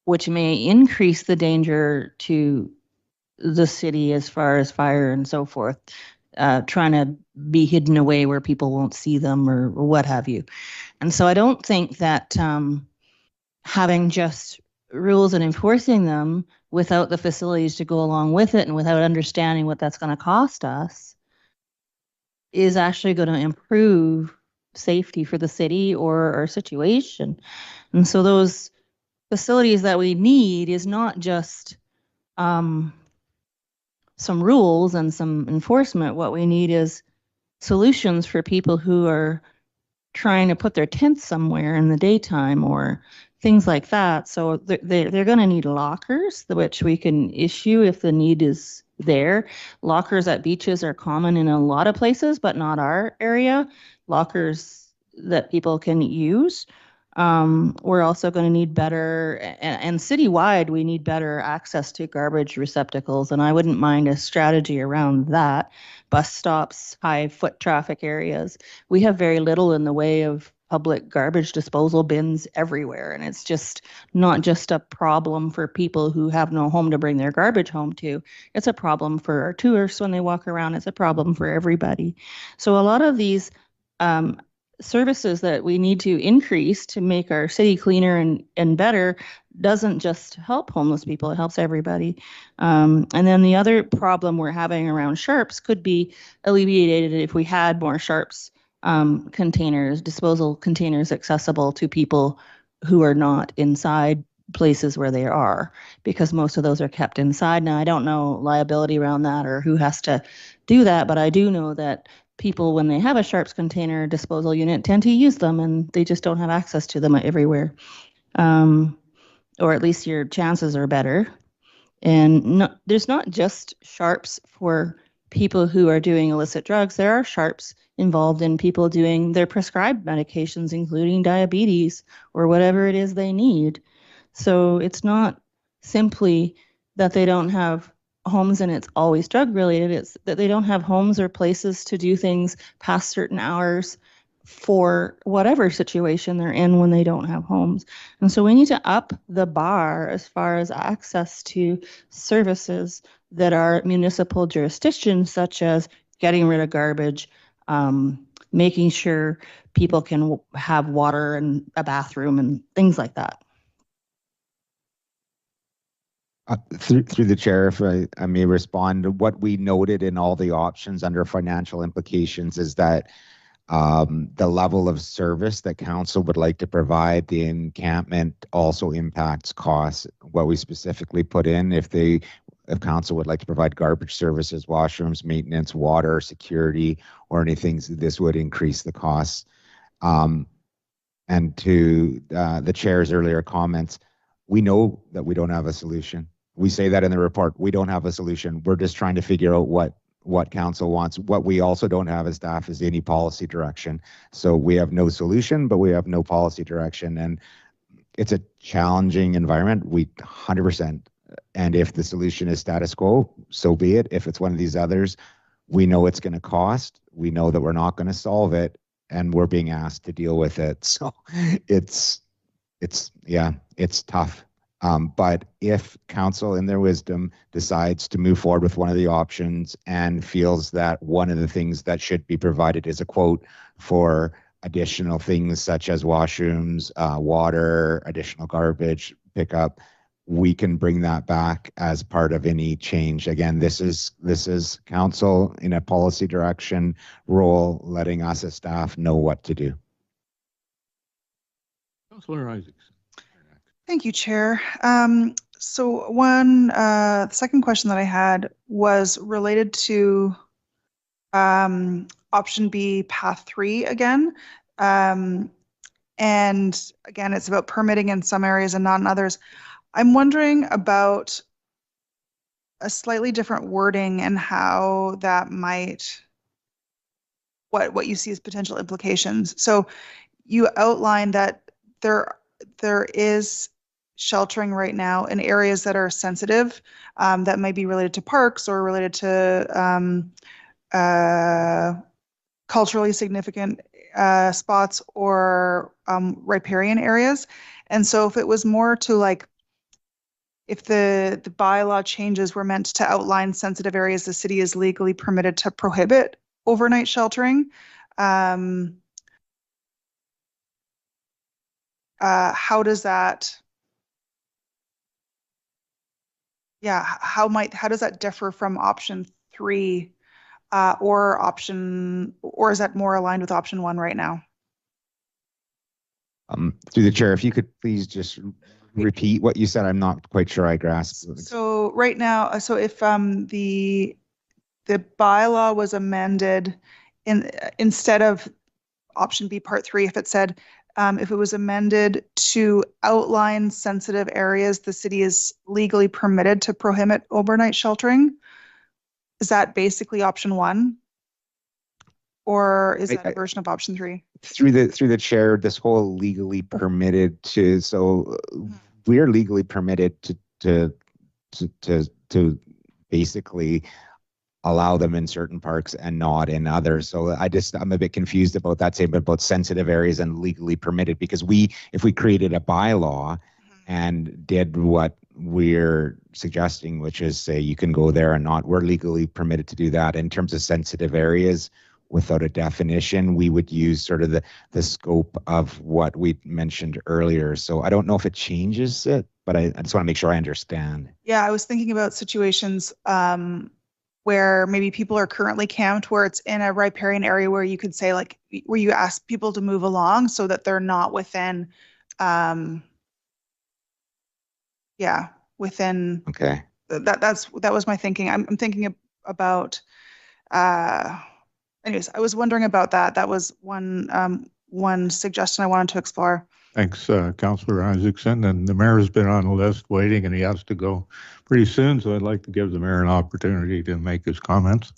which may increase the danger to the city as far as fire and so forth, trying to be hidden away where people won't see them or what have you. And so I don't think that having just rules and enforcing them without the facilities to go along with it and without understanding what that's going to cost us is actually going to improve safety for the city or our situation. And so those facilities that we need is not just some rules and some enforcement. What we need is solutions for people who are trying to put their tents somewhere in the daytime or things like that. So they're going to need lockers, which we can issue if the need is there. Lockers at beaches are common in a lot of places, but not our area. Lockers that people can use. We're also going to need better, and citywide, we need better access to garbage receptacles. And I wouldn't mind a strategy around that. Bus stops, high foot traffic areas. We have very little in the way of public garbage disposal bins everywhere. And it's just not just a problem for people who have no home to bring their garbage home to. It's a problem for our tourists when they walk around. It's a problem for everybody. So a lot of these services that we need to increase to make our city cleaner and better doesn't just help homeless people, it helps everybody. And then the other problem we're having around sharps could be alleviated if we had more sharps containers, disposal containers accessible to people who are not inside places where they are, because most of those are kept inside. Now, I don't know liability around that or who has to do that, but I do know that people, when they have a sharps container disposal unit, tend to use them and they just don't have access to them everywhere. Or at least your chances are better. And there's not just sharps for people who are doing illicit drugs. There are sharps involved in people doing their prescribed medications, including diabetes or whatever it is they need. So it's not simply that they don't have homes and it's always drug related. It's that they don't have homes or places to do things past certain hours for whatever situation they're in when they don't have homes. And so we need to up the bar as far as access to services that are municipal jurisdictions, such as getting rid of garbage, making sure people can have water and a bathroom and things like that. Through the chair, if I may respond, what we noted in all the options under financial implications is that the level of service that council would like to provide the encampment also impacts costs. What we specifically put in, if council would like to provide garbage services, washrooms, maintenance, water, security, or anything, this would increase the costs. And to the chair's earlier comments, we know that we don't have a solution. We say that in the report, we don't have a solution. We're just trying to figure out what council wants. What we also don't have as staff is any policy direction. So we have no solution, but we have no policy direction. And it's a challenging environment. We 100%. And if the solution is status quo, so be it. If it's one of these others, we know it's going to cost. We know that we're not going to solve it, and we're being asked to deal with it. So it's tough. But if council in their wisdom decides to move forward with one of the options and feels that one of the things that should be provided is a quote for additional things such as washrooms, water, additional garbage pickup, we can bring that back as part of any change. Again, this is council in a policy direction role, letting us as staff know what to do. Councillor Isaacs. Thank you, Chair. So the second question that I had was related to option B, path 3 again. And And again, it's about permitting in some areas and not in others. I'm wondering about a slightly different wording and how that might, what you see as potential implications. So you outlined that there is sheltering right now in areas that are sensitive, that may be related to parks or related to culturally significant spots or riparian areas. And so if it was more to like, if the bylaw changes were meant to outline sensitive areas, the city is legally permitted to prohibit overnight sheltering. How does that, yeah, how does that differ from option 3 or is that more aligned with option 1 right now? Through the chair, if you could please just repeat what you said. I'm not quite sure I grasped. So right now, so if the bylaw was amended instead of option B part 3, if it said if it was amended to outline sensitive areas, the city is legally permitted to prohibit overnight sheltering. Is that basically option 1? Or is that a version of option 3? Through the chair, this whole legally permitted to, so we're legally permitted to basically allow them in certain parks and not in others. So I'm a bit confused about that statement about sensitive areas and legally permitted, because if we created a bylaw and did what we're suggesting, which is say you can go there and not, we're legally permitted to do that. In terms of sensitive areas, without a definition, we would use sort of the scope of what we mentioned earlier. So I don't know if it changes it, but I just want to make sure I understand. Yeah, I was thinking about situations where maybe people are currently camped, where it's in a riparian area where you could say like, where you ask people to move along so that they're not within, within. Okay. That was my thinking. I'm thinking about, anyways, I was wondering about that. That was one suggestion I wanted to explore. Thanks, Councillor Isaacson. And the mayor's been on the list waiting, and he has to go pretty soon. So I'd like to give the mayor an opportunity to make his comments.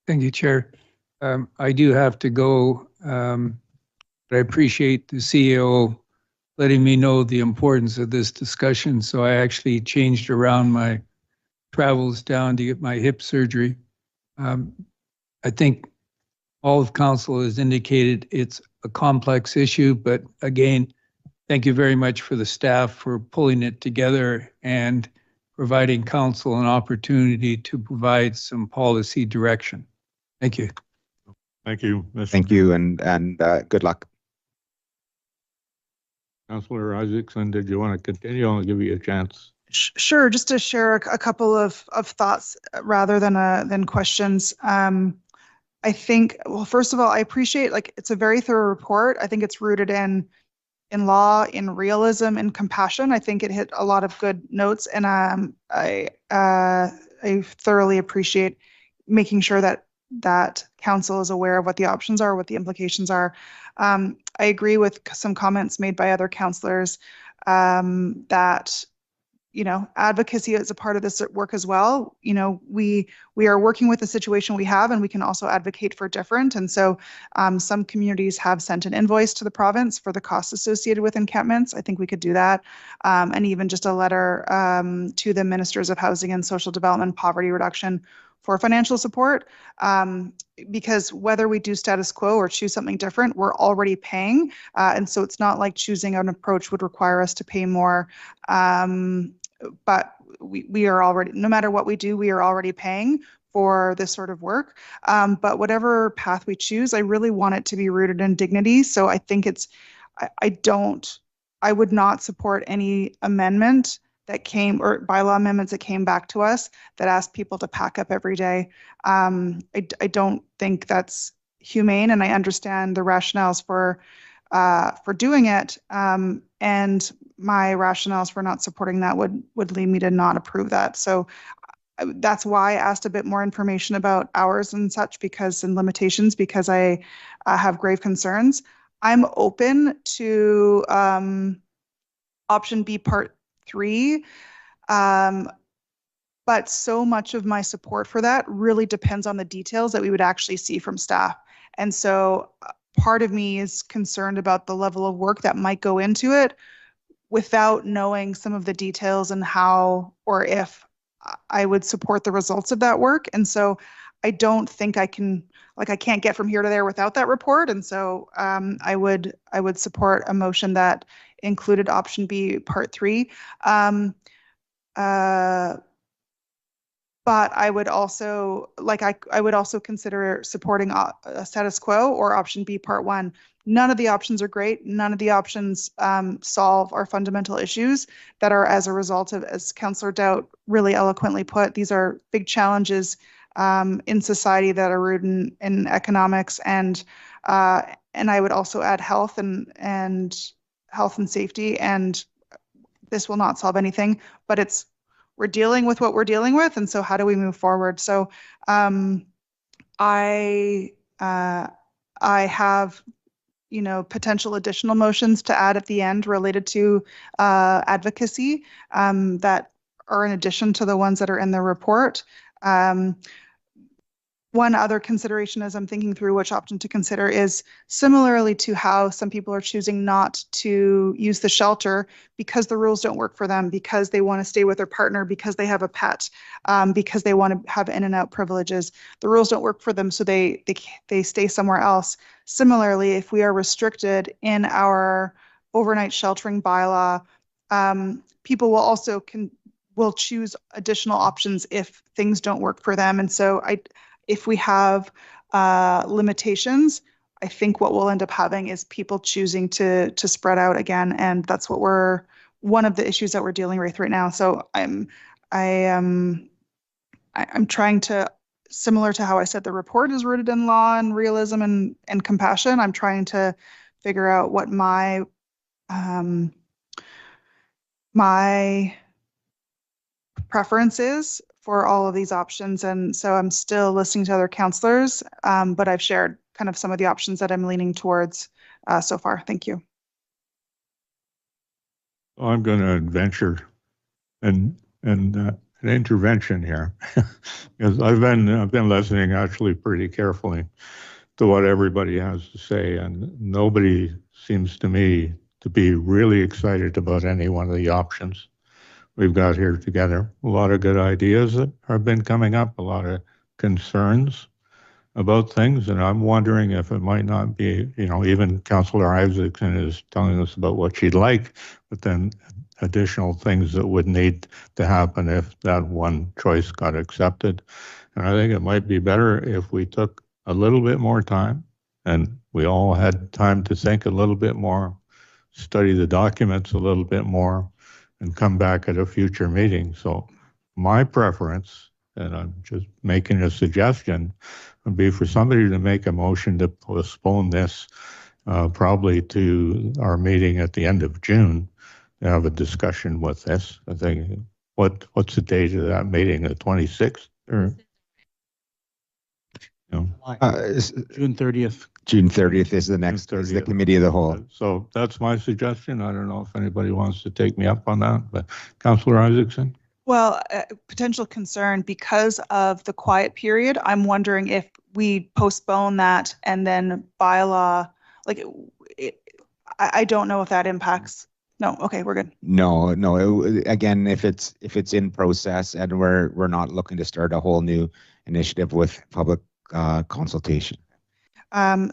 Thank you, Chair. I do have to go, but I appreciate the CEO letting me know the importance of this discussion. So I actually changed around my travels down to get my hip surgery. I think all of council has indicated it's a complex issue, but again, thank you very much for the staff for pulling it together and providing council an opportunity to provide some policy direction. Thank you. Thank you, Mr. Thank you, and good luck. Councillor Isaacson, did you want to continue? I'll give you a chance. Sure, just to share a couple of thoughts rather than questions. I think, well, first of all, I appreciate, like, it's a very thorough report. I think it's rooted in law, in realism, and compassion. I think it hit a lot of good notes, and I thoroughly appreciate making sure that council is aware of what the options are, what the implications are. I agree with some comments made by other councillors that, you know, advocacy is a part of this work as well. You know, we are working with the situation we have, and we can also advocate for different. And so some communities have sent an invoice to the province for the costs associated with encampments. I think we could do that. And even just a letter to the ministers of housing and social development, poverty reduction for financial support. Because whether we do status quo or choose something different, we're already paying. And so it's not like choosing an approach would require us to pay more. But we are already, no matter what we do, we are already paying for this sort of work. But whatever path we choose, I really want it to be rooted in dignity. So I think I would not support any amendment that came, or bylaw amendments that came back to us that asked people to pack up every day. I don't think that's humane, and I understand the rationales for doing it. And my rationales for not supporting that would lead me to not approve that. So that's why I asked a bit more information about hours and such, and limitations, because I have grave concerns. I'm open to option B, part 3. But so much of my support for that really depends on the details that we would actually see from staff. And so part of me is concerned about the level of work that might go into it without knowing some of the details and how or if I would support the results of that work. And so I don't think I can, like, I can't get from here to there without that report. And so I would support a motion that included option B, part 3. But I would also I would also consider supporting a status quo or option B, part 1. None of the options are great. None of the options solve our fundamental issues that are as a result of, as Councillor Doubt really eloquently put, these are big challenges in society that are rooted in economics and I would also add health and health and safety. And this will not solve anything, but we're dealing with what we're dealing with. And so how do we move forward? So I have, potential additional motions to add at the end related to advocacy that are in addition to the ones that are in the report. One other consideration as I'm thinking through which option to consider is similarly to how some people are choosing not to use the shelter because the rules don't work for them, because they want to stay with their partner, because they have a pet, because they want to have in and out privileges. The rules don't work for them, so they stay somewhere else. Similarly, if we are restricted in our overnight sheltering bylaw, people will also will choose additional options if things don't work for them. And so if we have limitations, I think what we'll end up having is people choosing to spread out again, and that's one of the issues that we're dealing with right now. So I'm trying to, similar to how I said the report is rooted in law and realism and compassion. I'm trying to figure out what my preference is for all of these options. And so I'm still listening to other councillors, but I've shared kind of some of the options that I'm leaning towards so far. Thank you. Well, I'm going to venture an intervention here because I've been listening actually pretty carefully to what everybody has to say, and nobody seems to me to be really excited about any one of the options we've got here together. A lot of good ideas that have been coming up, a lot of concerns about things, and I'm wondering if it might not be, even Councillor Isaacson is telling us about what she'd like, but then additional things that would need to happen if that one choice got accepted. And I think it might be better if we took a little bit more time and we all had time to think a little bit more, study the documents a little bit more, and come back at a future meeting. So my preference, and I'm just making a suggestion, would be for somebody to make a motion to postpone this probably to our meeting at the end of June to have a discussion with this. I think, what's the date of that meeting, the 26th? Or, June 30th. June 30th is the next, is the committee of the whole. So that's my suggestion. I don't know if anybody wants to take me up on that, but Councillor Isaacson? Well, potential concern because of the quiet period. I'm wondering if we postpone that and then bylaw, I don't know if that impacts. No, okay, we're good. No. Again, if it's in process and we're not looking to start a whole new initiative with public consultation. I'm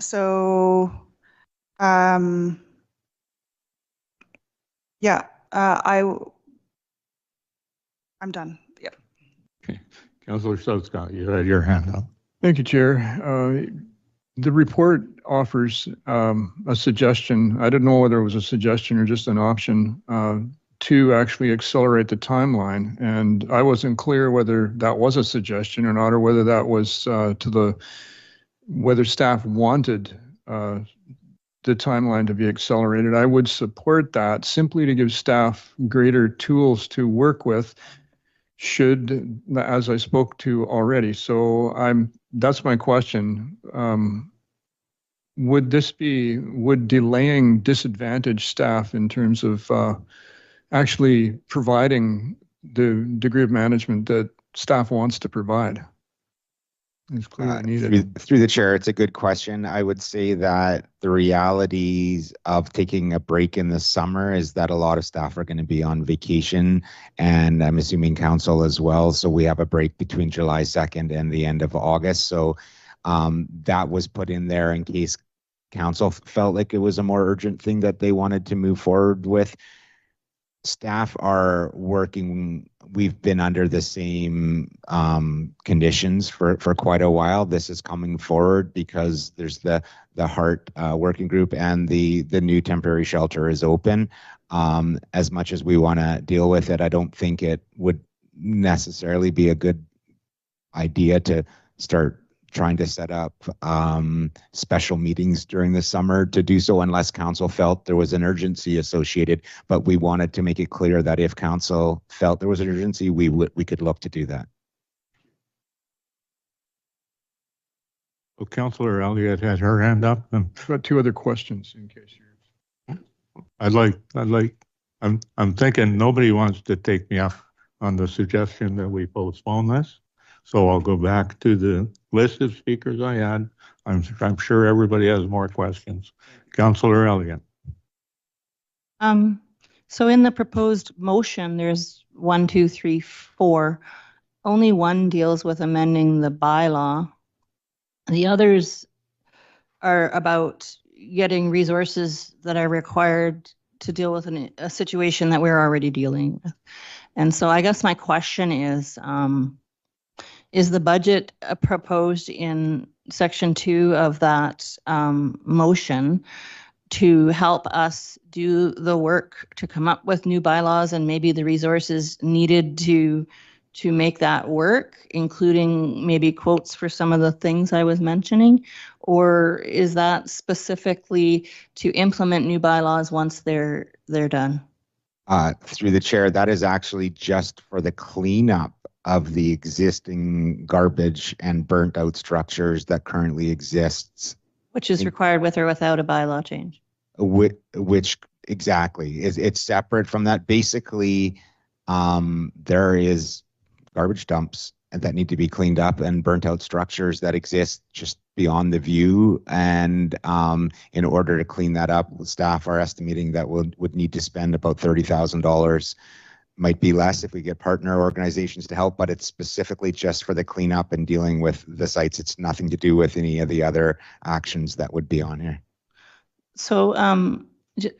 done. Yep. Okay. Councillor Southcott, you had your hand up. Thank you, Chair. The report offers a suggestion. I didn't know whether it was a suggestion or just an option to actually accelerate the timeline. And I wasn't clear whether that was a suggestion or not, or whether that was whether staff wanted the timeline to be accelerated. I would support that simply to give staff greater tools to work with should, as I spoke to already. So that's my question. would delaying disadvantage staff in terms of actually providing the degree of management that staff wants to provide? It's clearly needed. Through the chair, it's a good question. I would say that the realities of taking a break in the summer is that a lot of staff are going to be on vacation, and I'm assuming council as well. So we have a break between July 2nd and the end of August. So that was put in there in case council felt like it was a more urgent thing that they wanted to move forward with. Staff are working. We've been under the same conditions for quite a while. This is coming forward because there's the HART working group, and the new temporary shelter is open. As much as we want to deal with it, I don't think it would necessarily be a good idea to start trying to set up special meetings during the summer to do so unless council felt there was an urgency associated. But we wanted to make it clear that if council felt there was an urgency, we could look to do that. Well, Councillor Elliott had her hand up. And I've got two other questions in case you're. I'm thinking nobody wants to take me up on the suggestion that we postpone this. So I'll go back to the list of speakers I had. I'm sure everybody has more questions. Councillor Elliott. So in the proposed motion, there's 1, 2, 3, 4. Only one deals with amending the bylaw. The others are about getting resources that are required to deal with a situation that we're already dealing with. And so I guess my question is the budget proposed in section 2 of that motion to help us do the work to come up with new bylaws and maybe the resources needed to make that work, including maybe quotes for some of the things I was mentioning? Or is that specifically to implement new bylaws once they're done? Through the chair, that is actually just for the cleanup of the existing garbage and burnt out structures that currently exists. Which is required with or without a bylaw change? Which exactly it's separate from that. Basically, there is garbage dumps that need to be cleaned up and burnt out structures that exist just beyond the view. And in order to clean that up, staff are estimating that would need to spend about $30,000. Might be less if we get partner organizations to help, but it's specifically just for the cleanup and dealing with the sites. It's nothing to do with any of the other actions that would be on here. So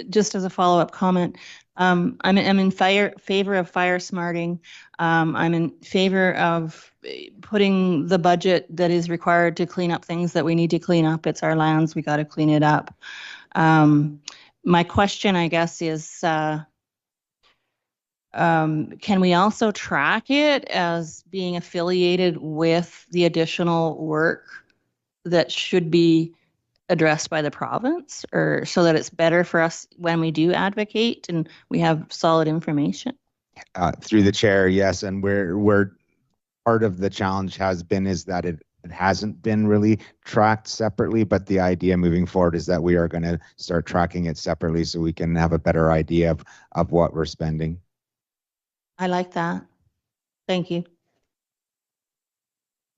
just as a follow-up comment, I'm in favor of fire smarting. I'm in favor of putting the budget that is required to clean up things that we need to clean up. It's our lands, we got to clean it up. My question, I guess, is can we also track it as being affiliated with the additional work that should be addressed by the province, or so that it's better for us when we do advocate and we have solid information? Through the chair, yes, and we're part of the challenge has been is that it hasn't been really tracked separately, but the idea moving forward is that we are going to start tracking it separately so we can have a better idea of what we're spending. I like that. Thank you.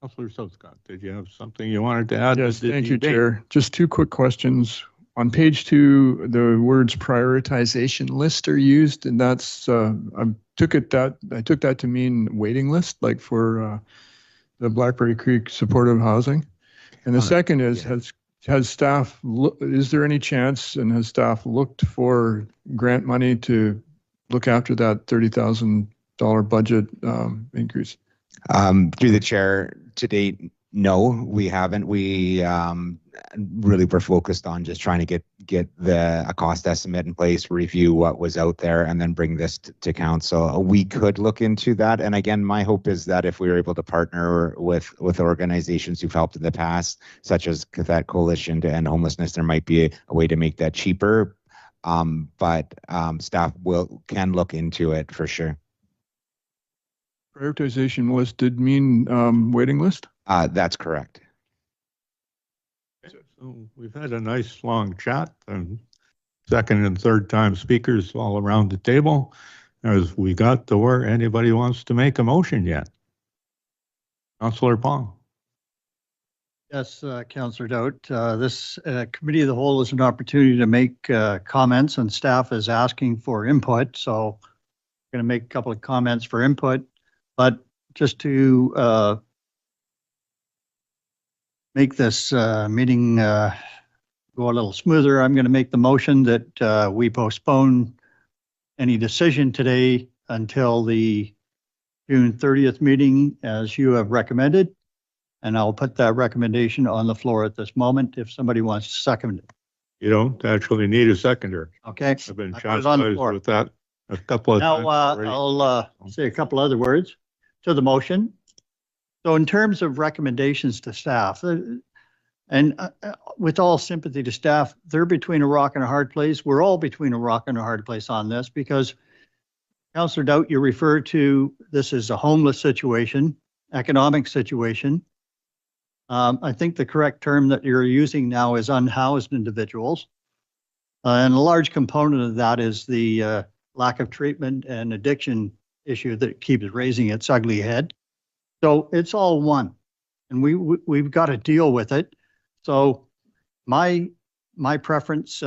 Councillor Southcott, did you have something you wanted to add? Yes, thank you, Chair. Just two quick questions. On page 2, the words prioritization list are used, and that's I took that to mean waiting list, like for the Blackberry Creek supportive housing. And the second is, has staff is there any chance, and has staff looked for grant money to look after that $30,000 budget increase? Through the chair, to date, no, we haven't. We really were focused on just trying to get a cost estimate in place, review what was out there, and then bring this to council. We could look into that. And again, my hope is that if we were able to partner with organizations who've helped in the past, such as Cathette Coalition to End Homelessness, there might be a way to make that cheaper. But staff can look into it for sure. Prioritization list did mean waiting list? That's correct. So So we've had a nice long chat and second and third time speakers all around the table. As we got to where anybody wants to make a motion yet. Councillor Pong. Yes, Councillor Doubt. This committee of the whole is an opportunity to make comments, and staff is asking for input. So I'm going to make a couple of comments for input, but just to make this meeting go a little smoother, I'm going to make the motion that we postpone any decision today until the June 30th meeting, as you have recommended. And I'll put that recommendation on the floor at this moment if somebody wants to second it. You don't actually need a seconder. Okay. I've been I put it on the chastised floor. with that a couple of Now, times already. I'll say a couple other words to the motion. So in terms of recommendations to staff, and with all sympathy to staff, they're between a rock and a hard place. We're all between a rock and a hard place on this because Councillor Doubt, you refer to this as a homeless situation, economic situation. I think the correct term that you're using now is unhoused individuals. And a large component of that is the lack of treatment and addiction issue that keeps raising its ugly head. So it's all one, and we've got to deal with it. So my preference,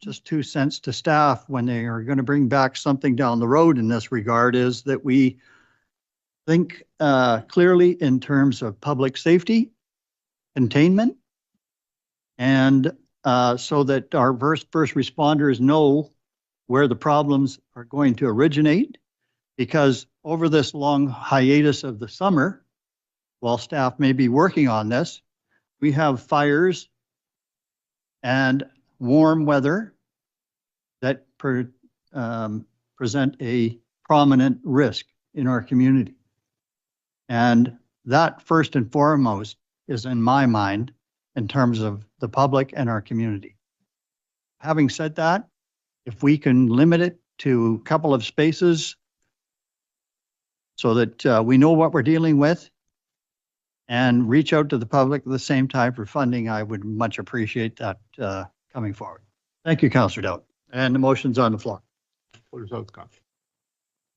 just 2 cents to staff when they are going to bring back something down the road in this regard, is that we think clearly in terms of public safety, containment, and so that our first responders know where the problems are going to originate, because over this long hiatus of the summer, while staff may be working on this, we have fires and warm weather that present a prominent risk in our community. And that first and foremost is in my mind in terms of the public and our community. Having said that, if we can limit it to a couple of spaces so that we know what we're dealing with and reach out to the public at the same time for funding, I would much appreciate that coming forward. Thank you, Councillor Doubt. And the motion's on the floor.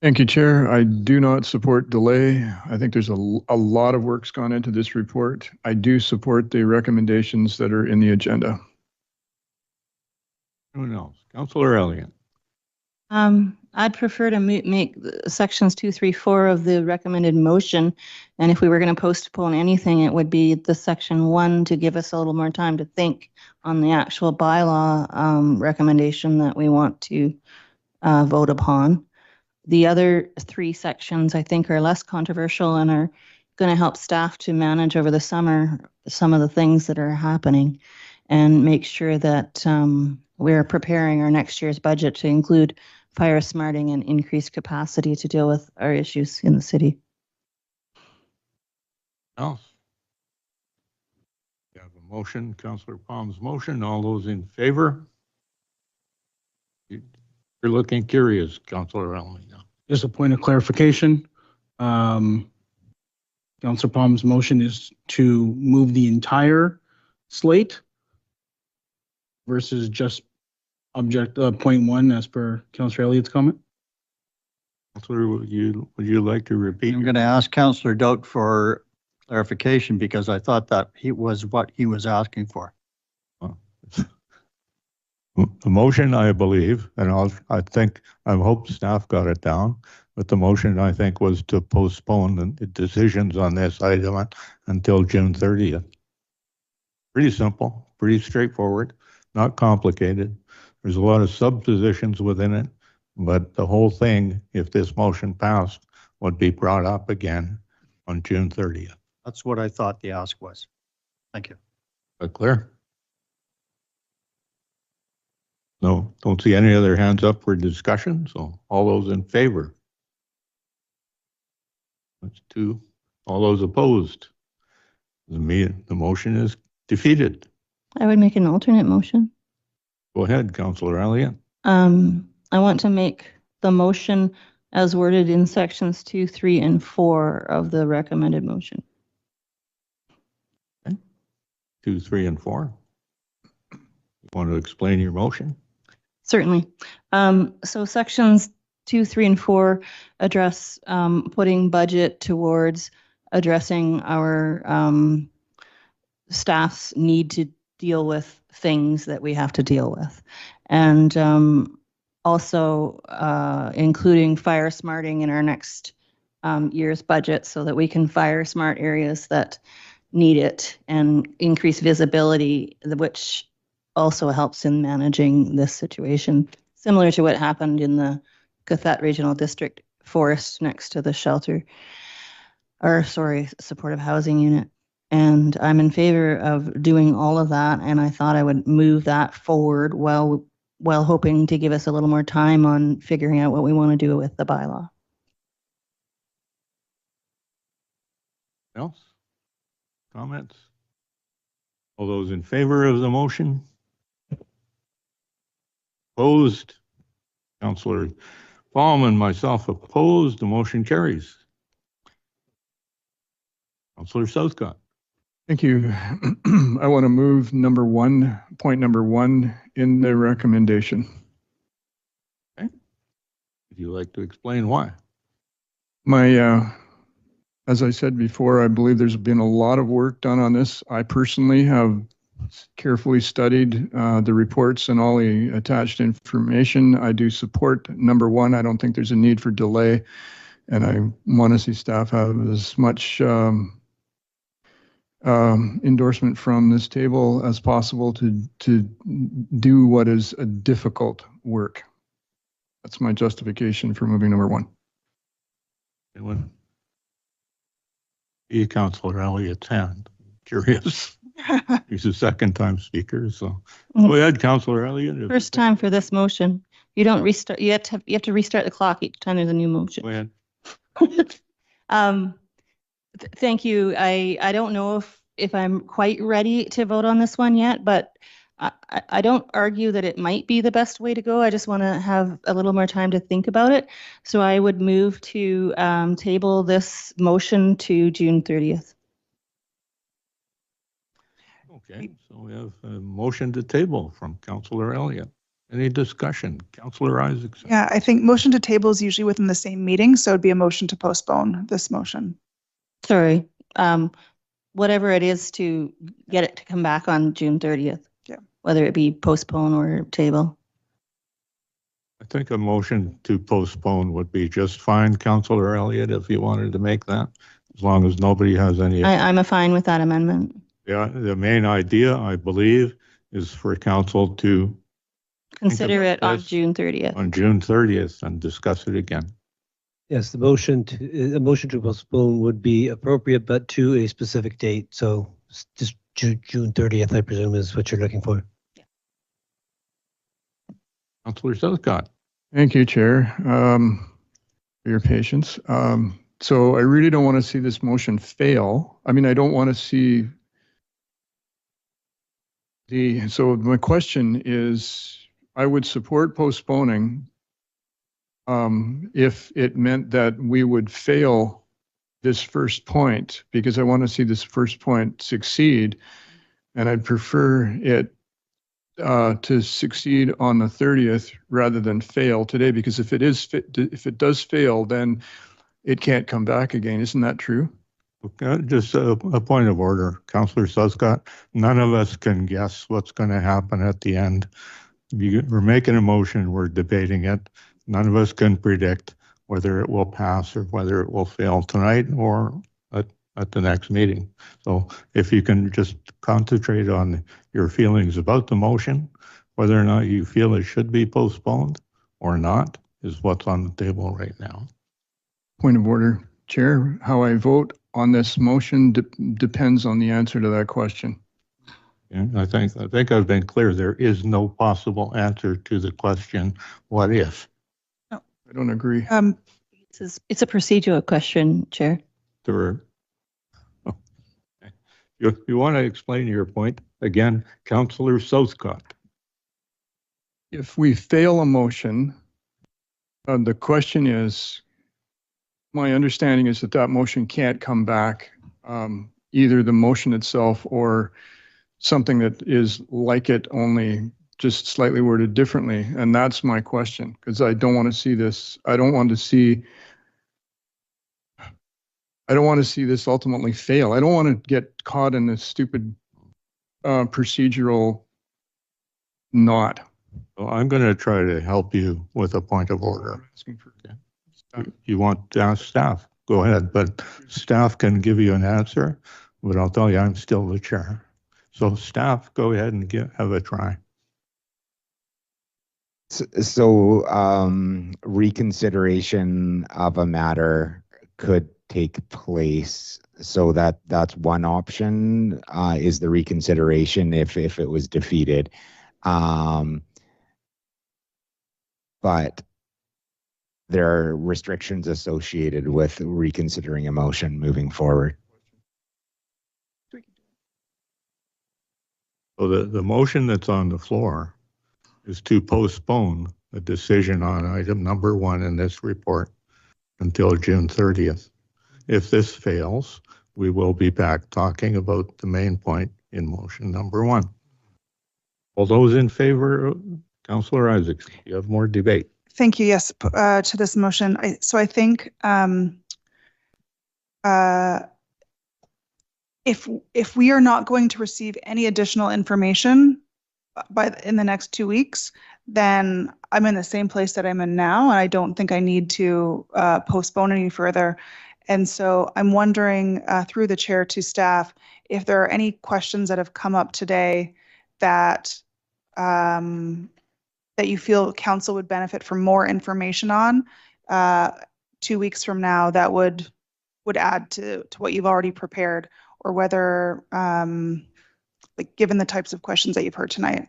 Thank you, Chair. I do not support delay. I think there's a lot of work's gone into this report. I do support the recommendations that are in the agenda. Who knows? Councillor Elliott. I'd prefer to make sections 2, 3, 4 of the recommended motion. And if we were going to postpone anything, it would be the section 1 to give us a little more time to think on the actual bylaw recommendation that we want to vote upon. The other 3 sections, I think, are less controversial and are going to help staff to manage over the summer some of the things that are happening and make sure that we're preparing our next year's budget to include fire smarting and increased capacity to deal with our issues in the city. Else? We have a motion, Councillor Palm's motion. All those in favor? You're looking curious, Councillor Elmy. Just a point of clarification. Councillor Palm's motion is to move the entire slate versus just object point 1 as per Councillor Elliott's comment. Councillor, would you like to repeat? I'm going to ask Councillor Doubt for clarification because I thought that was what he was asking for. The motion, I believe, and I hope staff got it down, but the motion, I think, was to postpone the decisions on this item until June 30th. Pretty simple, pretty straightforward, not complicated. There's a lot of subpositions within it, but the whole thing, if this motion passed, would be brought up again on June 30th. That's what I thought the ask was. Thank you. Is that clear? No, don't see any other hands up for discussion, so all those in favor? That's 2. All those opposed? The motion is defeated. I would make an alternate motion. Go ahead, Councillor Elliott. I want to make the motion as worded in sections 2, 3, and 4 of the recommended motion. Okay. 2, 3, and 4. Want to explain your motion? Certainly. So sections 2, 3, and 4 address putting budget towards addressing our staff's need to deal with things that we have to deal with. And also including fire smarting in our next year's budget so that we can fire smart areas that need it and increase visibility, which also helps in managing this situation, similar to what happened in the Cathet Regional District forest next to the shelter, or sorry, supportive housing unit. And I'm in favor of doing all of that. And I thought I would move that forward while hoping to give us a little more time on figuring out what we want to do with the bylaw. Else? Comments? All those in favor of the motion? Opposed? Councillor Baum and myself opposed. The motion carries. Councillor Southcott. Thank you. I want to move point number one in the recommendation. Okay. Would you like to explain why? As I said before, I believe there's been a lot of work done on this. I personally have carefully studied the reports and all the attached information. I do support number one. I don't think there's a need for delay, and I want to see staff have as much endorsement from this table as possible to do what is a difficult work. That's my justification for moving number one. Anyone? Councillor Elliott's hand. Curious. He's a second-time speaker, so go ahead, Councillor Elliott. First time for this motion. You don't restart. You have to restart the clock each time there's a new motion. Go ahead. Thank you. I don't know if I'm quite ready to vote on this one yet, but I don't argue that it might be the best way to go. I just want to have a little more time to think about it. So I would move to table this motion to June 30th. Okay, so we have a motion to table from Councillor Elliott. Any discussion? Councillor Isaacson? Yeah, I think motion to table is usually within the same meeting, so it'd be a motion to postpone this motion. Sorry, whatever it is to get it to come back on June 30th. Yeah. Whether it be postpone or table. I think a motion to postpone would be just fine, Councillor Elliott, if you wanted to make that, as long as nobody has any. I'm fine with that amendment. Yeah, the main idea, I believe, is for council to Consider it on this June 30th. on June 30th and discuss it again. Yes, the motion to postpone would be appropriate, but to a specific date. So just June 30th, I presume, is what you're looking for. Councillor Southcott. Thank you, Chair, for your patience. So I really don't want to see this motion fail. I mean, I don't want to see so my question is, I would support postponing if it meant that we would fail this first point, because I want to see this first point succeed, and I'd prefer it to succeed on the 30th rather than fail today, because if it does fail, then it can't come back again. Isn't that true? Okay, just a point of order, Councillor Southcott. None of us can guess what's going to happen at the end. We're making a motion, we're debating it. None of us can predict whether it will pass or whether it will fail tonight or at the next meeting. So if you can just concentrate on your feelings about the motion, whether or not you feel it should be postponed or not, is what's on the table right now. Point of order, Chair. How I vote on this motion depends on the answer to that question. Yeah, I think I've been clear. There is no possible answer to the question, what if? I don't agree. It's a procedural question, Chair. You want to explain your point again, Councillor Southcott? If we fail a motion, the question is, my understanding is that motion can't come back, either the motion itself or something that is like it, only just slightly worded differently. And that's my question, because I don't want to see this. I don't want to see this ultimately fail. I don't want to get caught in this stupid procedural knot. Well, I'm going to try to help you with a point of order. You want to ask staff? Go ahead, but staff can give you an answer, but I'll tell you, I'm still the chair. So staff, go ahead and have a try. So reconsideration of a matter could take place. So that's one option, is the reconsideration if it was defeated. But there are restrictions associated with reconsidering a motion moving forward. So the motion that's on the floor is to postpone a decision on item number 1 in this report until June 30th. If this fails, we will be back talking about the main point in motion number 1. All those in favor, Councillor Isaacs, you have more debate. Thank you. Yes, to this motion. So I think if we are not going to receive any additional information in the next 2 weeks, then I'm in the same place that I'm in now, and I don't think I need to postpone any further. And so I'm wondering through the chair to staff if there are any questions that have come up today that that you feel council would benefit from more information on 2 weeks from now that would add to what you've already prepared, or whether like given the types of questions that you've heard tonight.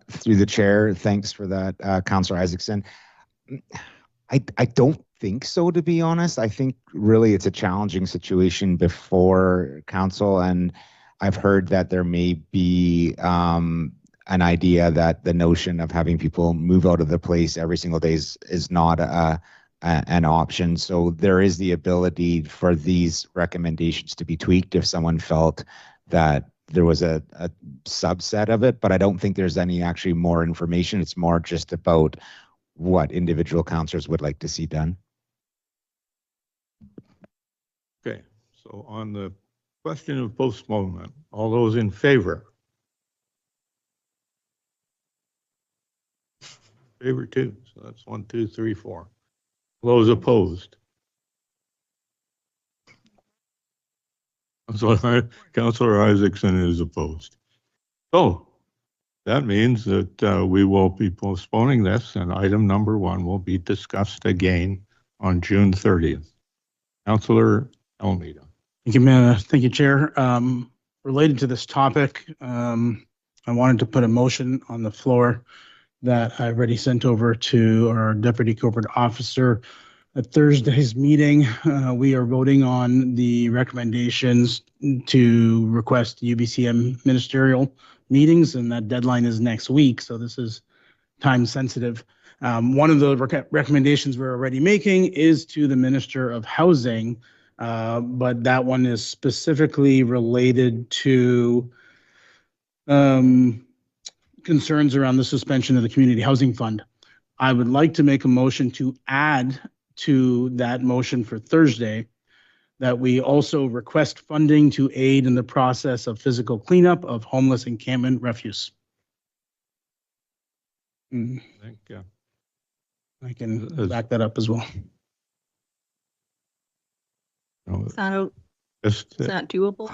Through the chair, thanks for that, Councillor Isaacson. I don't think so, to be honest. I think really it's a challenging situation before council, and I've heard that there may be an idea that the notion of having people move out of the place every single day is not an option. So there is the ability for these recommendations to be tweaked if someone felt that there was a subset of it, but I don't think there's any actually more information. It's more just about what individual councillors would like to see done. Okay, so on the question of postponement, all those in favor? Favor 2, so that's 1, 2, 3, 4. Those opposed? Councillor Isaacson is opposed. So that means that we will be postponing this, and item number 1 will be discussed again on June 30th. Councillor Almeida. Thank you, Chair. Related to this topic, I wanted to put a motion on the floor that I've already sent over to our Deputy Corporate Officer. At Thursday's meeting, we are voting on the recommendations to request UBCM ministerial meetings, and that deadline is next week, so this is time sensitive. One of the recommendations we're already making is to the Minister of Housing, but that one is specifically related to concerns around the suspension of the Community Housing Fund. I would like to make a motion to add to that motion for Thursday that we also request funding to aid in the process of physical cleanup of homeless encampment refuse. Thank you. I can back that up as well. Is that doable?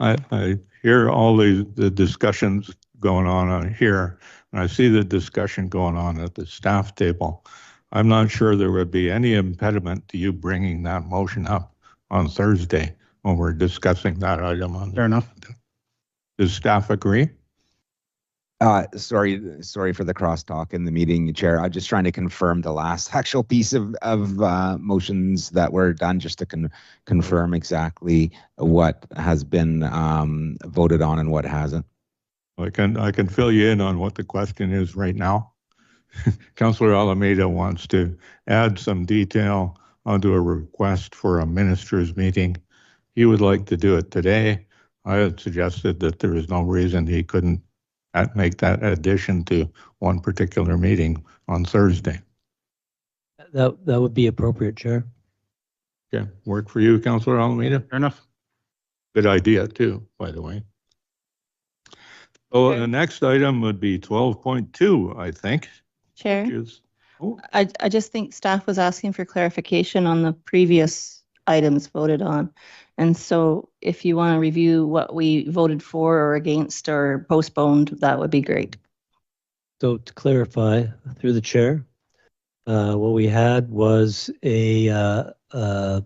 I hear all the discussions going on here, and I see the discussion going on at the staff table. I'm not sure there would be any impediment to you bringing that motion up on Thursday when we're discussing that item on. Fair enough. Does staff agree? Sorry for the crosstalk in the meeting, Chair. I'm just trying to confirm the last actual piece of motions that were done, just to confirm exactly what has been voted on and what hasn't. I can fill you in on what the question is right now. Councillor Alameda wants to add some detail onto a request for a minister's meeting. He would like to do it today. I had suggested that there is no reason he couldn't make that addition to one particular meeting on Thursday. That would be appropriate, Chair. Okay, work for you, Councillor Alameda? Fair enough. Good idea too, by the way. So Okay. the next item would be 12.2, I think. Chair, Which is, oh, I just think staff was asking for clarification on the previous items voted on. And so if you want to review what we voted for or against or postponed, that would be great. So to clarify, through the chair, what we had was a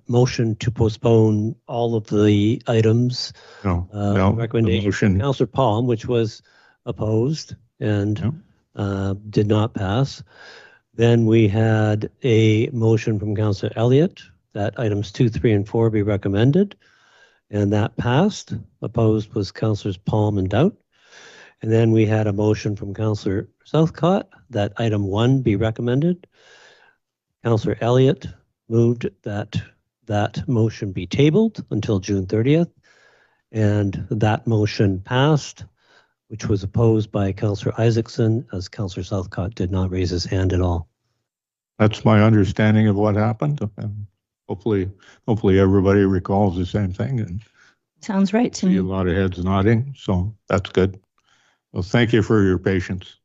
motion to postpone all of the items. no, the Recommendation motion, from Councillor Palm, which was opposed and did not pass. Then we had a motion from Councillor Elliott that items 2, 3, and 4 be recommended, and that passed. Opposed was Councillors Palm and Doubt. And then we had a motion from Councillor Southcott that item 1 be recommended. Councillor Elliott moved that that motion be tabled until June 30th, and that motion passed, which was opposed by Councillor Isaacson, as Councillor Southcott did not raise his hand at all. that's my understanding of what happened. And hopefully everybody recalls the same thing, and Sounds right to see a me. lot of heads nodding, so that's good. Well, thank you for your patience.